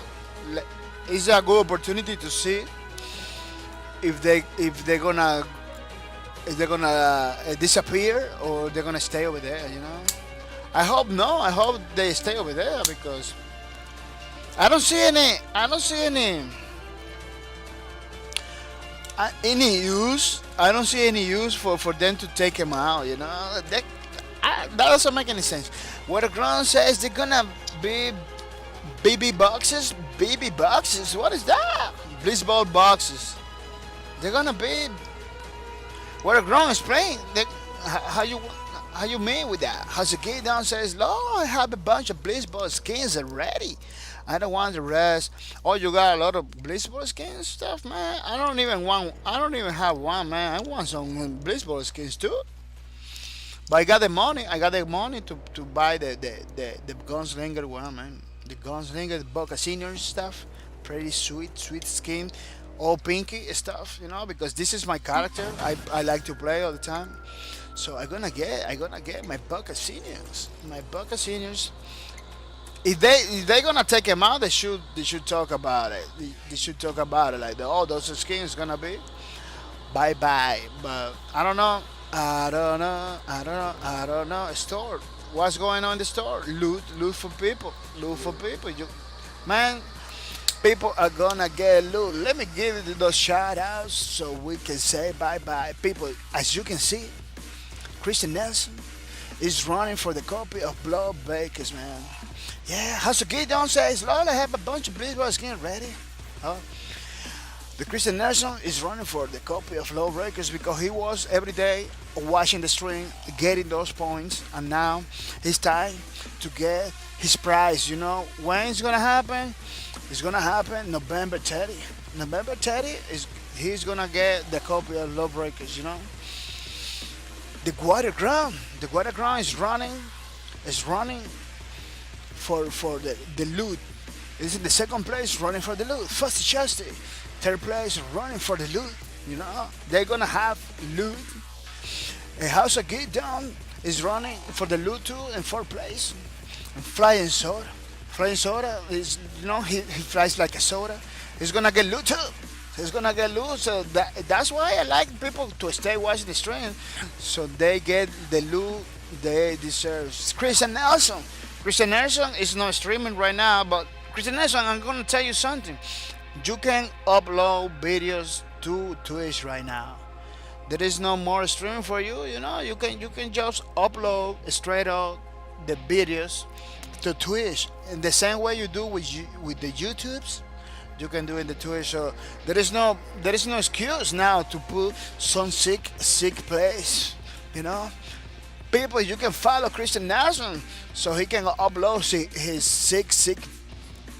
Speaker 5: It's a good opportunity to see if they're gonna disappear or they're gonna stay over there, you know. I hope no. I hope they stay over there because I don't see any use. I don't see any use for them to take him out, you know. That doesn't make any sense. What the ground says they're gonna be BB boxes. BB boxes? What is that? Blitzball boxes. They're gonna be. What the ground is playing. How you mean with that? How's the kid down says, Lord, I have a bunch of Blitzball skins already. I don't want the rest. Oh, you got a lot of Blitzball skins stuff, man. I don't even have one, man. I want some Blitzball skins too. But I got the money. To buy the Gunslinger one, man. The Gunslinger, the Boca Senior stuff. Pretty sweet skin. All pinky stuff, you know, because this is my character. I like to play all the time. So I'm gonna get my Boca Seniors. My Boca Seniors. If they're gonna take him out, they should talk about it. They should talk about it like those skins gonna be bye. But I don't know. Store. What's going on in the store? Loot for people. Man, people are gonna get loot. Let me give you those shout outs so we can say bye. People, as you can see, Christian Nelson is running for the copy of Lawbreakers, man. Yeah, how's the kid don't says, Lord, I have a bunch of Blitzball skins ready. Huh? The Christian Nelson is running for the copy of Lawbreakers because he was every day watching the stream, getting those points, and now it's time to get his prize. You know, when it's gonna happen? It's gonna happen November 30. November 30 he's gonna get the copy of Lawbreakers. You know, The water ground is running for the loot. Is in the second place running for the loot. First Chastity. Third place running for the loot. You know, they're gonna have loot. A House of Get Down is running for the loot too in fourth place. And Flying Soda. Flying Soda is, you know, he flies like a soda. He's gonna get loot too. He's gonna get loot, so that's why I like people to stay watching the stream, so they get the loot they deserve. Christian Nelson. Christian Nelson is not streaming right now, but Christian Nelson, I'm gonna tell you something. You can upload videos to Twitch right now. There is no more streaming for you. You know, you can just upload straight out the videos to Twitch in the same way you do with the YouTubes. You can do in the Twitch. So there is no excuse now to put some sick place. You know, people, you can follow Christian Nelson so he can upload his sick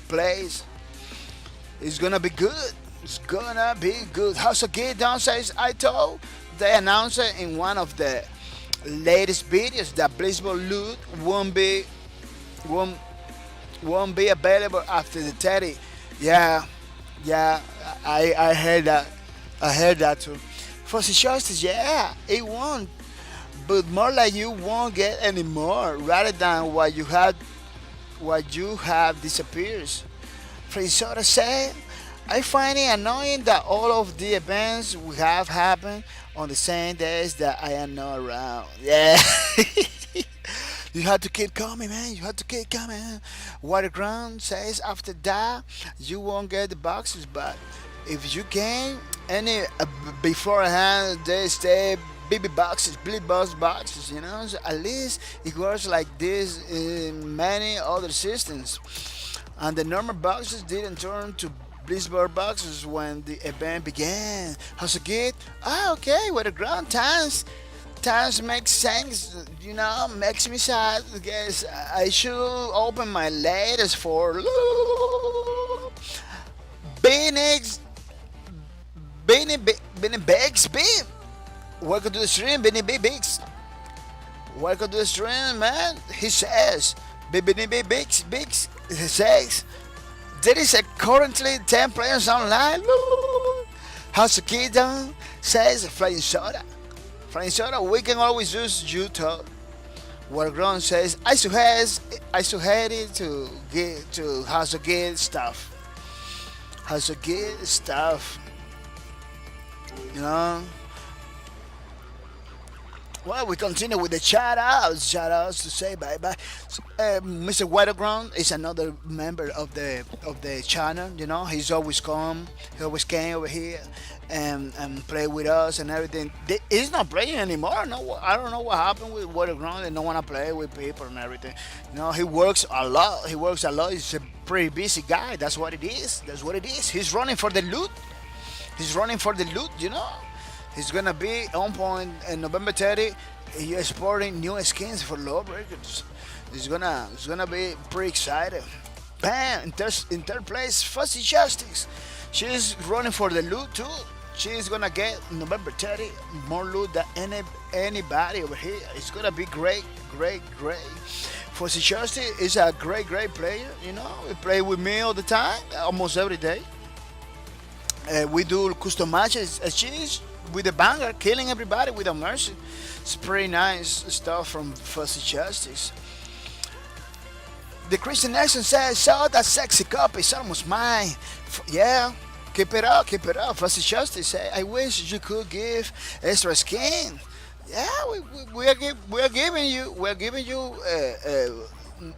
Speaker 5: plays. It's gonna be good. It's gonna be good. House of Get Down says, I told they announced it in one of the latest videos that Blissful loot won't be available after the 30. Yeah, I heard that. I heard that too. For the justice, yeah, it won't. But more like you won't get any more, rather than what you have disappears. Frisora said, I find it annoying that all of the events we have happen on the same days that I am not around. Yeah. You have to keep coming, man. You have to keep coming. Waterground says after that you won't get the boxes, but if you can, any beforehand they stay BB boxes, Blip boxes, you know. So at least it works like this in many other systems. And the normal boxes didn't turn to Blizzard boxes when the event began. How's it good? Okay. Waterground times makes sense, you know, makes me sad. I guess I should open my latest for Benix Bigs B. Welcome to the stream, Benny Bigs. Welcome to the stream, man. He says, Benny Bigs, he says, there is currently 10 players online. How's the kid down? Says Flying Soda. Flying Soda, we can always use YouTube. Warground says, I suggest it to get to how to get stuff. How to get stuff. You know? Well, we continue with the shout outs to say bye bye. Mr. Waterground is another member of the channel. You know, he's always come. He always came over here and play with us and everything. He's not playing anymore. No, I don't know what happened with Waterground. They don't want to play with people and everything. You know, he works a lot. He's a pretty busy guy. That's what it is. He's running for the loot. You know. He's gonna be on point in November 30. He's exporting new skins for Lawbreakers. It's gonna be pretty exciting. Bam! In third place, Fuzzy Justice. She's running for the loot too. She's gonna get November 30 more loot than anybody over here. It's gonna be great. Fuzzy Justice is a great player. You know, he play with me all the time, almost every day. We do custom matches. She's with a banger, killing everybody without mercy. It's pretty nice stuff from Fuzzy Justice. The Christian Nation says, so that sexy copy is almost mine. Yeah, keep it up. Fuzzy Justice say, I wish you could give extra skin. Yeah, we're giving you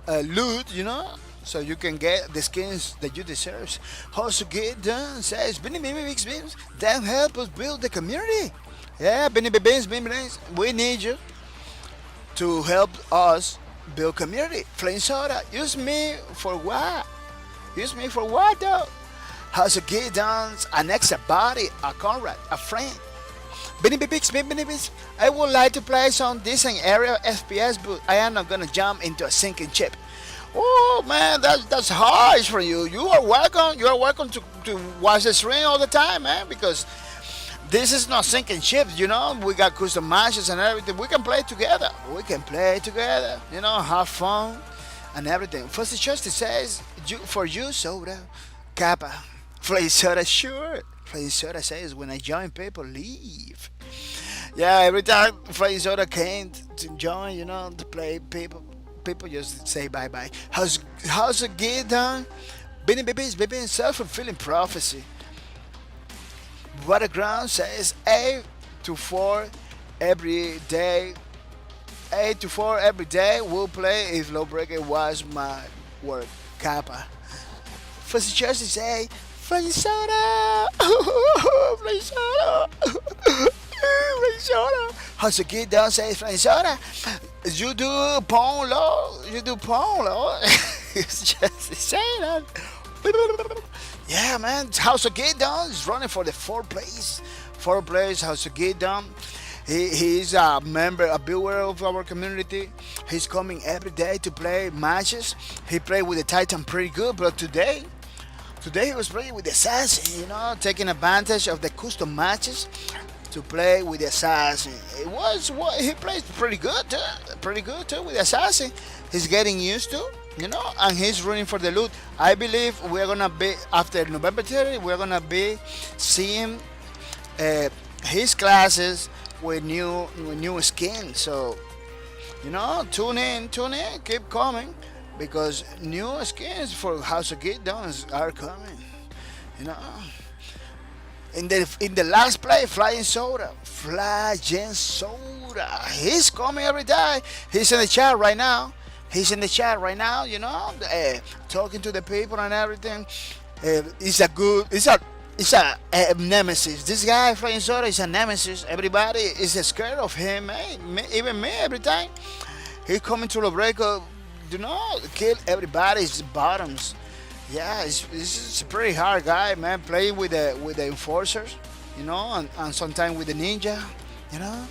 Speaker 5: loot, you know, so you can get the skins that you deserve. How to get done says Benny Beans, then help us build the community. Yeah, Benny Beans, we need you to help us build community. Flame Soda, use me for what? Though? How to get done, an extra body, a comrade, a friend. Benny Beans, I would like to play some decent area FPS, but I am not gonna jump into a sinking ship. Oh man, that's harsh for you. You are welcome to watch the stream all the time, man, because This is not sinking ships, you know. We got custom matches and everything. We can play together. We can play together, you know, have fun and everything. First Justice says, for you, Soda, Kappa. Play Soda, sure. Play Soda says, when I join, people leave. Yeah, every time Play Soda came to join, you know, to play, people just say bye bye. How's it get done? Benny Baby is baby and self-fulfilling prophecy. Battleground says 8 to 4 every day. 8 to 4 every day. We'll play if Lawbreaker was my work. Kappa. First Jersey say, Play Soda! Play Soda! Play Soda! How's the kid down says, Play Soda? You do porn law? You do porn law? It's just saying that. Yeah, man. House of Get Down is running for the fourth place. Fourth place, House of Get Down. He's a member, a viewer of our community. He's coming every day to play matches. He played with the Titan pretty good, but today he was playing with the Assassin, you know, taking advantage of the custom matches to play with the Assassin. It was what he plays pretty good too with the Assassin. He's getting used to, you know, and he's running for the loot. I believe we're gonna be after November 30. We're gonna be seeing his classes with new skins. So, you know, tune in, keep coming, because new skins for House of Get Downs are coming. You know. In the last play, Flying Soda. He's coming every day. He's in the chat right now. You know, talking to the people and everything. It's a nemesis. This guy, Flying Soda, is a nemesis. Everybody is scared of him, even me every time. He coming to Lawbreaker, you know, kill everybody's bottoms. Yeah, it's a pretty hard guy, man. Playing with the enforcers, you know, and sometimes with the ninja, you know.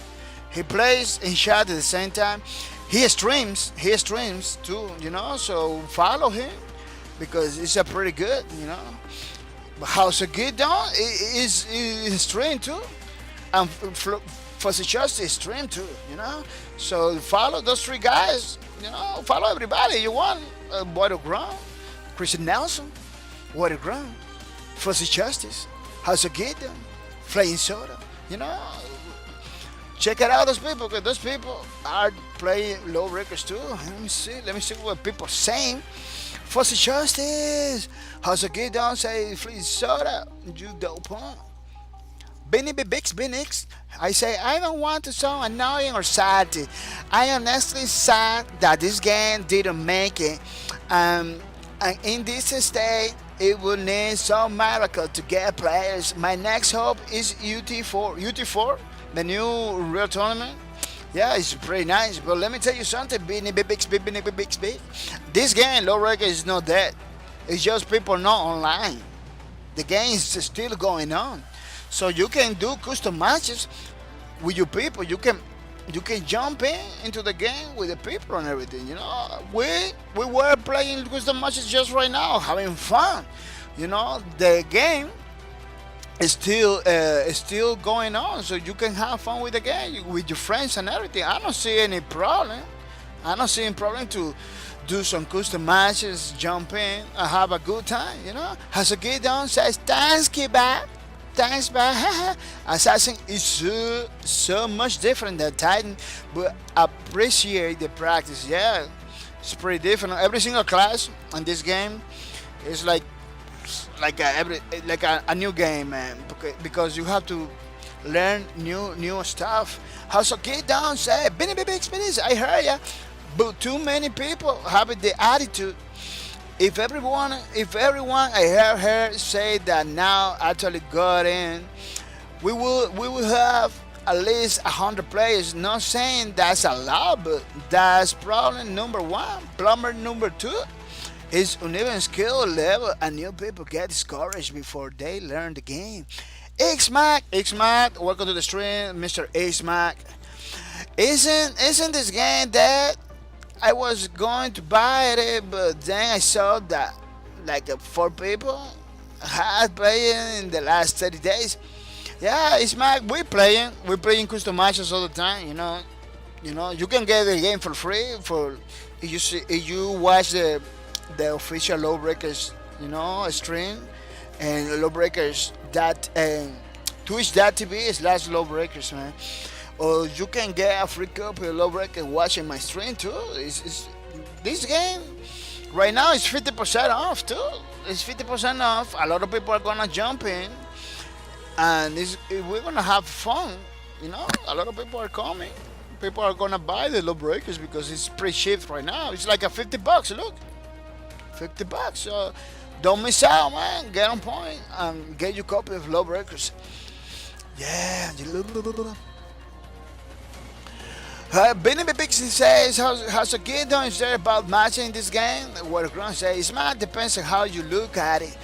Speaker 5: He plays in chat at the same time. He streams too, you know. So follow him because it's a pretty good, you know. But House of Get Down is stream too, and for the Justice stream too, you know. So follow those three guys, you know. Follow everybody you want. Battleground. Christian Nelson, Water Ground, Fuzzy Justice, House of Gideon, Flying Soda, you know. Check it out, those people, because those people are playing Lawbreakers too. Let me see what people are saying. Fuzzy Justice, House of Gideon say Flying Soda, you dope punk. Benny Bix, I say I don't want to sound annoying or sad. I honestly sad that this game didn't make it. And in this state, it will need some miracle to get players. My next hope is UT4. UT4, the new real tournament. Yeah, it's pretty nice. But let me tell you something, Bixby. This game, Lawbreaker, is not dead. It's just people not online. The game is still going on. So you can do custom matches with your people. You can jump into the game with the people and everything, you know. We were playing custom matches just right now, having fun, you know. The game is still going on, so you can have fun with the game with your friends and everything. I don't see any problem. To do some custom matches, jump in, and have a good time, you know. Has a Get Down says thanks, Kiba. Thanks, man. Assassin is so much different than Titan, but appreciate the practice. Yeah, it's pretty different. Every single class in this game is like a new game, man. Because you have to learn new stuff. House of Get Down say, Benny Baby Experience. I heard ya, but too many people have the attitude. If everyone I heard her say that now actually got in, we will have at least 100 players. Not saying that's a lot, but that's problem number one. Problem number two is uneven skill level, and new people get discouraged before they learn the game. X-Mac, welcome to the stream, Mr. X-Mac. Isn't this game dead? I was going to buy it, but then I saw that like 4 people had played in the last 30 days. Yeah, it's Mac. We're playing custom matches all the time. You can get the game for free for if you watch the official Lawbreakers, stream, and Lawbreakers that Twitch.tv/. Lawbreakers, man. Or you can get a free copy of Lawbreakers watching my stream too. This game right now is 50% off too. It's 50% off. A lot of people are gonna jump in, and we're gonna have fun. A lot of people are coming. People are gonna buy the Lawbreakers because it's pre-shipped right now. It's like a $50. Look, $50. So don't miss out, man. Get on point and get your copy of Lawbreakers. Yeah. Benny Bixie says, how's a kid doing? Is there about matching this game? What Grant says, man, depends on how you look at it.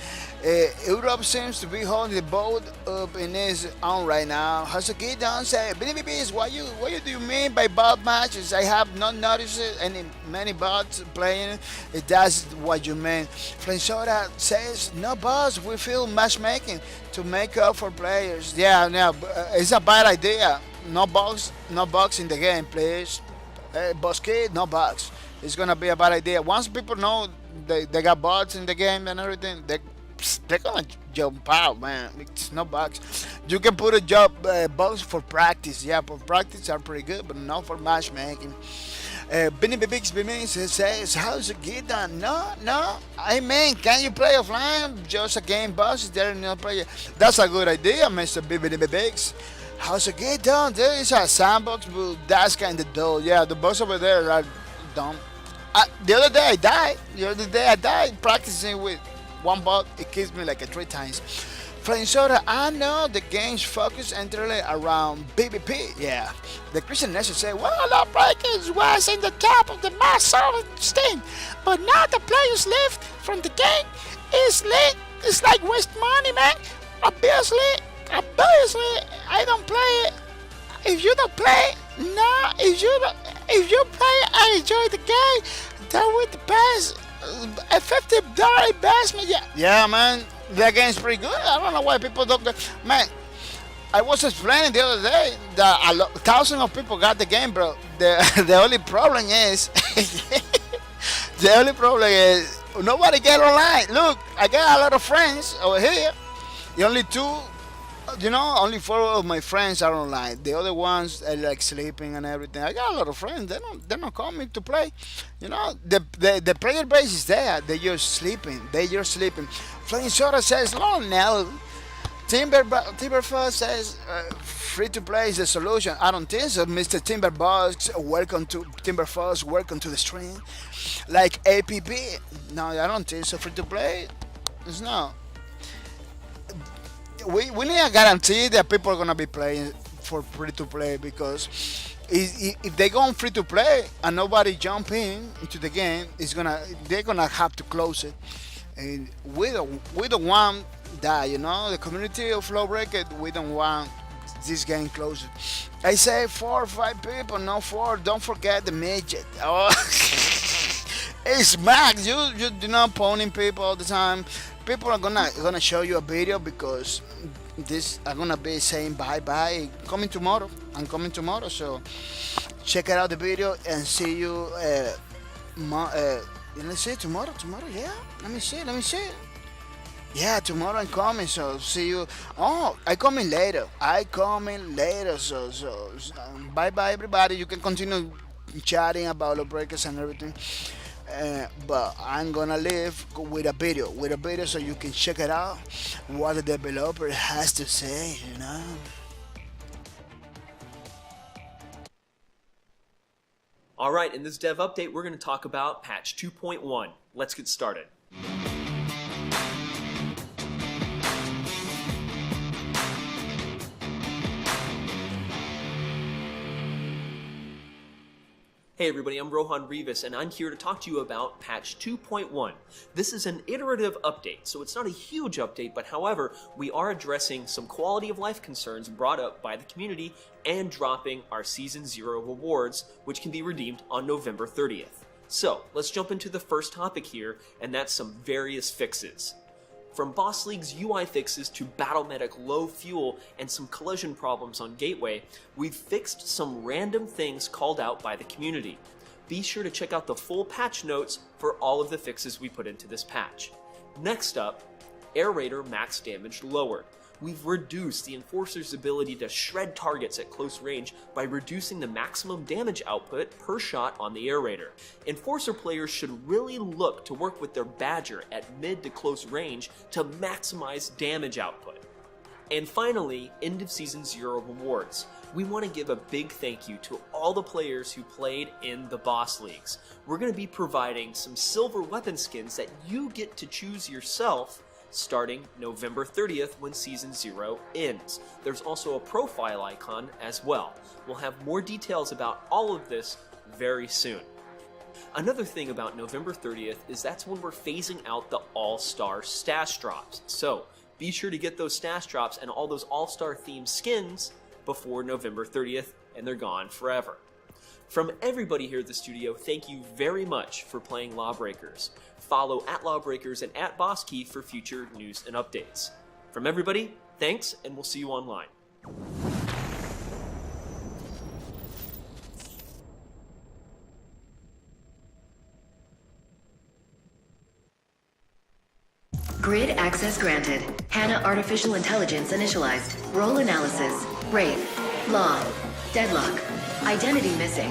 Speaker 5: Europe seems to be holding the boat up in its own right now. How's a kid doing? Say, Benny Bixie, what do you mean by bot matches? I have not noticed many bots playing. If that's what you mean. Flansora says, no bots. We feel matchmaking to make up for players. Yeah, it's a bad idea. No bugs in the game, please. Boss kid, no bugs. It's gonna be a bad idea. Once people know they got bugs in the game and everything, they're gonna jump out, man. It's no bugs. You can put a bugs for practice. Yeah, for practice are pretty good, but not for matchmaking. Benny Bix says, how's it get done? No. I mean, can you play offline? Just a game boss? Is there no player? That's a good idea, Mr. Benny Bix. How's it get done? There is a sandbox, but that's kind of dull. Yeah, the boss over there are dumb. The other day I died practicing with one bot. It kills me like 3 times. Flame Soda, I know the game's focus entirely around PvP. Yeah. The Christian Nation say, well, Lawbreakers was in the top of the mass self-esteem, but now the players left from the game is lit. It's like waste money, man. Obviously, I don't play it. If you don't play, no. If you play, I enjoy the game. That would the best. A $50 investment. Yeah, man. That game's pretty good. I don't know why people don't get. Man, I was explaining the other day that thousands of people got the game, bro. The only problem is, nobody get online. Look, I got a lot of friends over here. Only 4 of my friends are online. The other ones are like sleeping and everything. I got a lot of friends. They're not coming to play. The player base is there. They're just sleeping. Flying Soda says, "Oh no." Timberfoss says, "Free to play is the solution." I don't think so, Mr. Timberboss. Welcome to Timberfoss. Welcome to the stream. Like APB. No, I don't think so. Free to play. It's not. We need a guarantee that people are gonna be playing for free to play, because if they go on free to play and nobody jump into the game, they're gonna have to close it. And we don't want that, the community of Lawbreakers, we don't want this game closed. I say 4 or 5 people, not 4. Don't forget the midget. Oh, it's Max. You not phoning people all the time. People are gonna show you a video, because I'm gonna be saying bye. I'm coming tomorrow, so check out the video and see you. Let's see tomorrow. Yeah, let me see. Yeah, tomorrow I'm coming, so see you. Oh, I coming later. So bye everybody. You can continue chatting about Lawbreakers and everything. But I'm gonna leave with a video so you can check it out, what the developer has to say,
Speaker 7: Alright, in this dev update we're going to talk about patch 2.1. Let's get started. Hey everybody, I'm Rohan Rivas, and I'm here to talk to you about patch 2.1. This is an iterative update, so it's not a huge update, but however, we are addressing some quality of life concerns brought up by the community and dropping our Season 0 rewards, which can be redeemed on November 30th. So, let's jump into the first topic here, and that's some various fixes. From Boss League's UI fixes to Battle-Medic low fuel and some collision problems on Gateway, we've fixed some random things called out by the community. Be sure to check out the full patch notes for all of the fixes we put into this patch. Next up, Air Raider max damage lowered. We've reduced the Enforcer's ability to shred targets at close range by reducing the maximum damage output per shot on the Air Raider. Enforcer players should really look to work with their Badger at mid to close range to maximize damage output. And finally, end of Season 0 rewards. We want to give a big thank you to all the players who played in the Boss Leagues. We're going to be providing some silver weapon skins that you get to choose yourself starting November 30th when Season 0 ends. There's also a profile icon as well. We'll have more details about all of this very soon. Another thing about November 30th is that's when we're phasing out the All-Star stash drops. So be sure to get those stash drops and all those All-Star themed skins before November 30th, and they're gone forever. From everybody here at the studio, thank you very much for playing Lawbreakers. Follow @Lawbreakers and @BossKey for future news and updates. From everybody, thanks, and we'll see you online.
Speaker 1: Grid access granted. HANA artificial intelligence initialized. Role analysis. Wraith. Law. Deadlock. Identity missing.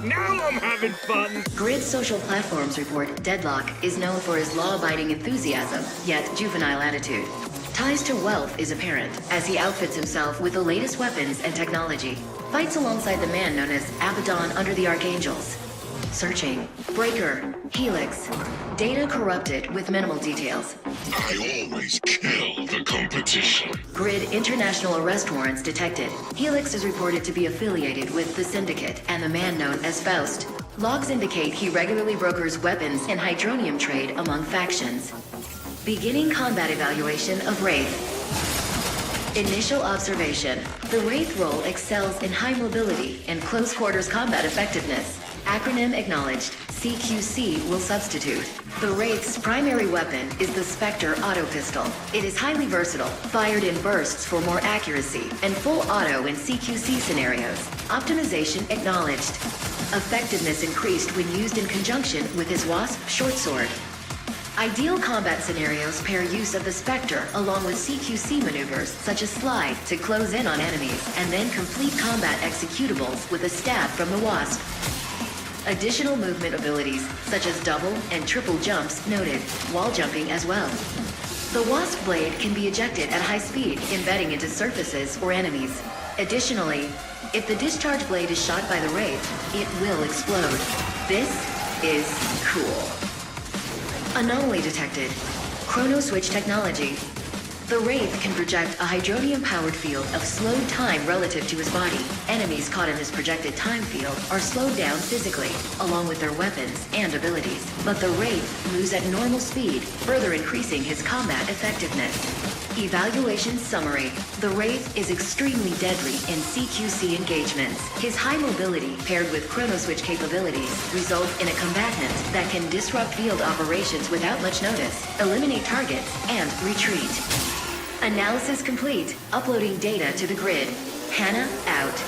Speaker 2: Now I'm having fun!
Speaker 1: Grid social platforms report Deadlock is known for his law-abiding enthusiasm, yet juvenile attitude. Ties to wealth is apparent, as he outfits himself with the latest weapons and technology. Fights alongside the man known as Abaddon under the Archangels. Searching. Breaker. Helix. Data corrupted with minimal details.
Speaker 3: I always kill the competition.
Speaker 1: Grid international arrest warrants detected. Helix is reported to be affiliated with the Syndicate and the man known as Faust. Logs indicate he regularly brokers weapons and hydronium trade among factions. Beginning combat evaluation of Wraith. Initial observation. The Wraith role excels in high mobility and close quarters combat effectiveness. Acronym acknowledged. CQC will substitute. The Wraith's primary weapon is the Spectre Auto Pistol. It is highly versatile, fired in bursts for more accuracy, and full auto in CQC scenarios. Optimization acknowledged. Effectiveness increased when used in conjunction with his Wasp short sword. Ideal combat scenarios pair use of the Spectre along with CQC maneuvers such as slide to close in on enemies and then complete combat executables with a stab from the Wasp. Additional movement abilities, such as double and triple jumps, noted, wall jumping as well. The Wasp blade can be ejected at high speed, embedding into surfaces or enemies. Additionally, if the discharge blade is shot by the Wraith, it will explode. This is cool. Anomaly detected. Chrono switch technology. The Wraith can project a hydronium-powered field of slowed time relative to his body. Enemies caught in this projected time field are slowed down physically, along with their weapons and abilities. But the Wraith moves at normal speed, further increasing his combat effectiveness. Evaluation summary. The Wraith is extremely deadly in CQC engagements. His high mobility, paired with chrono switch capabilities, result in a combatant that can disrupt field operations without much notice, eliminate targets, and retreat. Analysis complete. Uploading data to the grid. HANA out.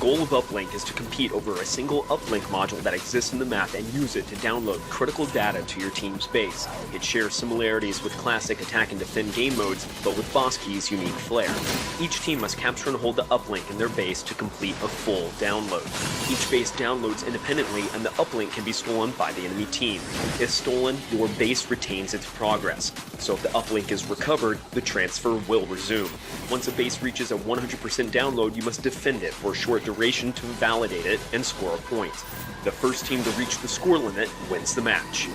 Speaker 8: goal of Uplink is to compete over a single Uplink module that exists in the map and use it to download critical data to your team's base. It shares similarities with classic attack and defend game modes, but with Boss Key's unique flair. Each team must capture and hold the uplink in their base to complete a full download. Each base downloads independently, and the uplink can be stolen by the enemy team. If stolen, your base retains its progress. So if the uplink is recovered, the transfer will resume. Once a base reaches a 100% download, you must defend it for a short duration to validate it and score a point. The first team to reach the score limit wins the match.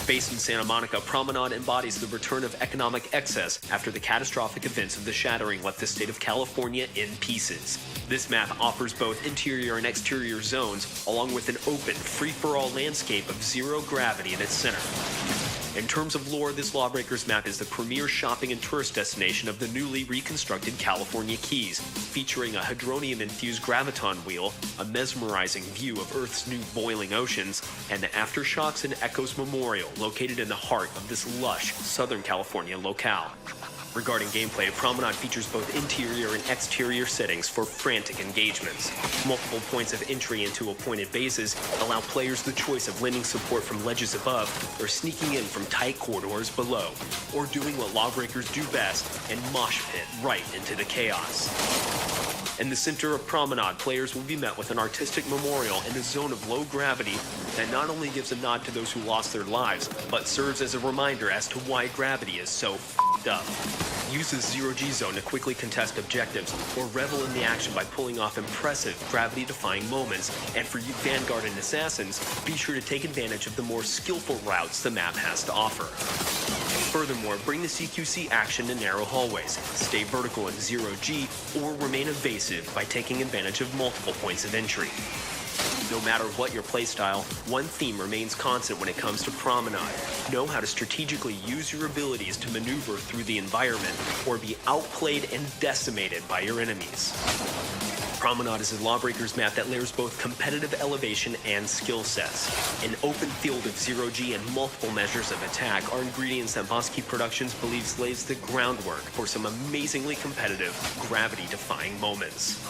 Speaker 8: Based in Santa Monica, Promenade embodies the return of economic excess after the catastrophic events of the Shattering left the state of California in pieces. This map offers both interior and exterior zones, along with an open, free-for-all landscape of zero gravity in its center. In terms of lore, this Lawbreakers map is the premier shopping and tourist destination of the newly reconstructed California Keys, featuring a hadronium-infused graviton wheel, a mesmerizing view of Earth's new boiling oceans, and the Aftershocks and Echoes Memorial located in the heart of this lush Southern California locale. Regarding gameplay, Promenade features both interior and exterior settings for frantic engagements. Multiple points of entry into appointed bases allow players the choice of lending support from ledges above or sneaking in from tight corridors below, or doing what Lawbreakers do best and mosh pit right into the chaos. In the center of Promenade, players will be met with an artistic memorial in a zone of low gravity that not only gives a nod to those who lost their lives, but serves as a reminder as to why gravity is so f***ed up. Use the zero-G zone to quickly contest objectives, or revel in the action by pulling off impressive gravity-defying moments. And for you Vanguard and Assassins, be sure to take advantage of the more skillful routes the map has to offer. Furthermore, bring the CQC action to narrow hallways, stay vertical in zero-G, or remain evasive by taking advantage of multiple points of entry. No matter what your playstyle, one theme remains constant when it comes to Promenade. Know how to strategically use your abilities to maneuver through the environment, or be outplayed and decimated by your enemies. Promenade is a Lawbreakers map that layers both competitive elevation and skill sets. An open field of zero-G and multiple measures of attack are ingredients that Boss Key Productions believes lays the groundwork for some amazingly competitive, gravity-defying moments.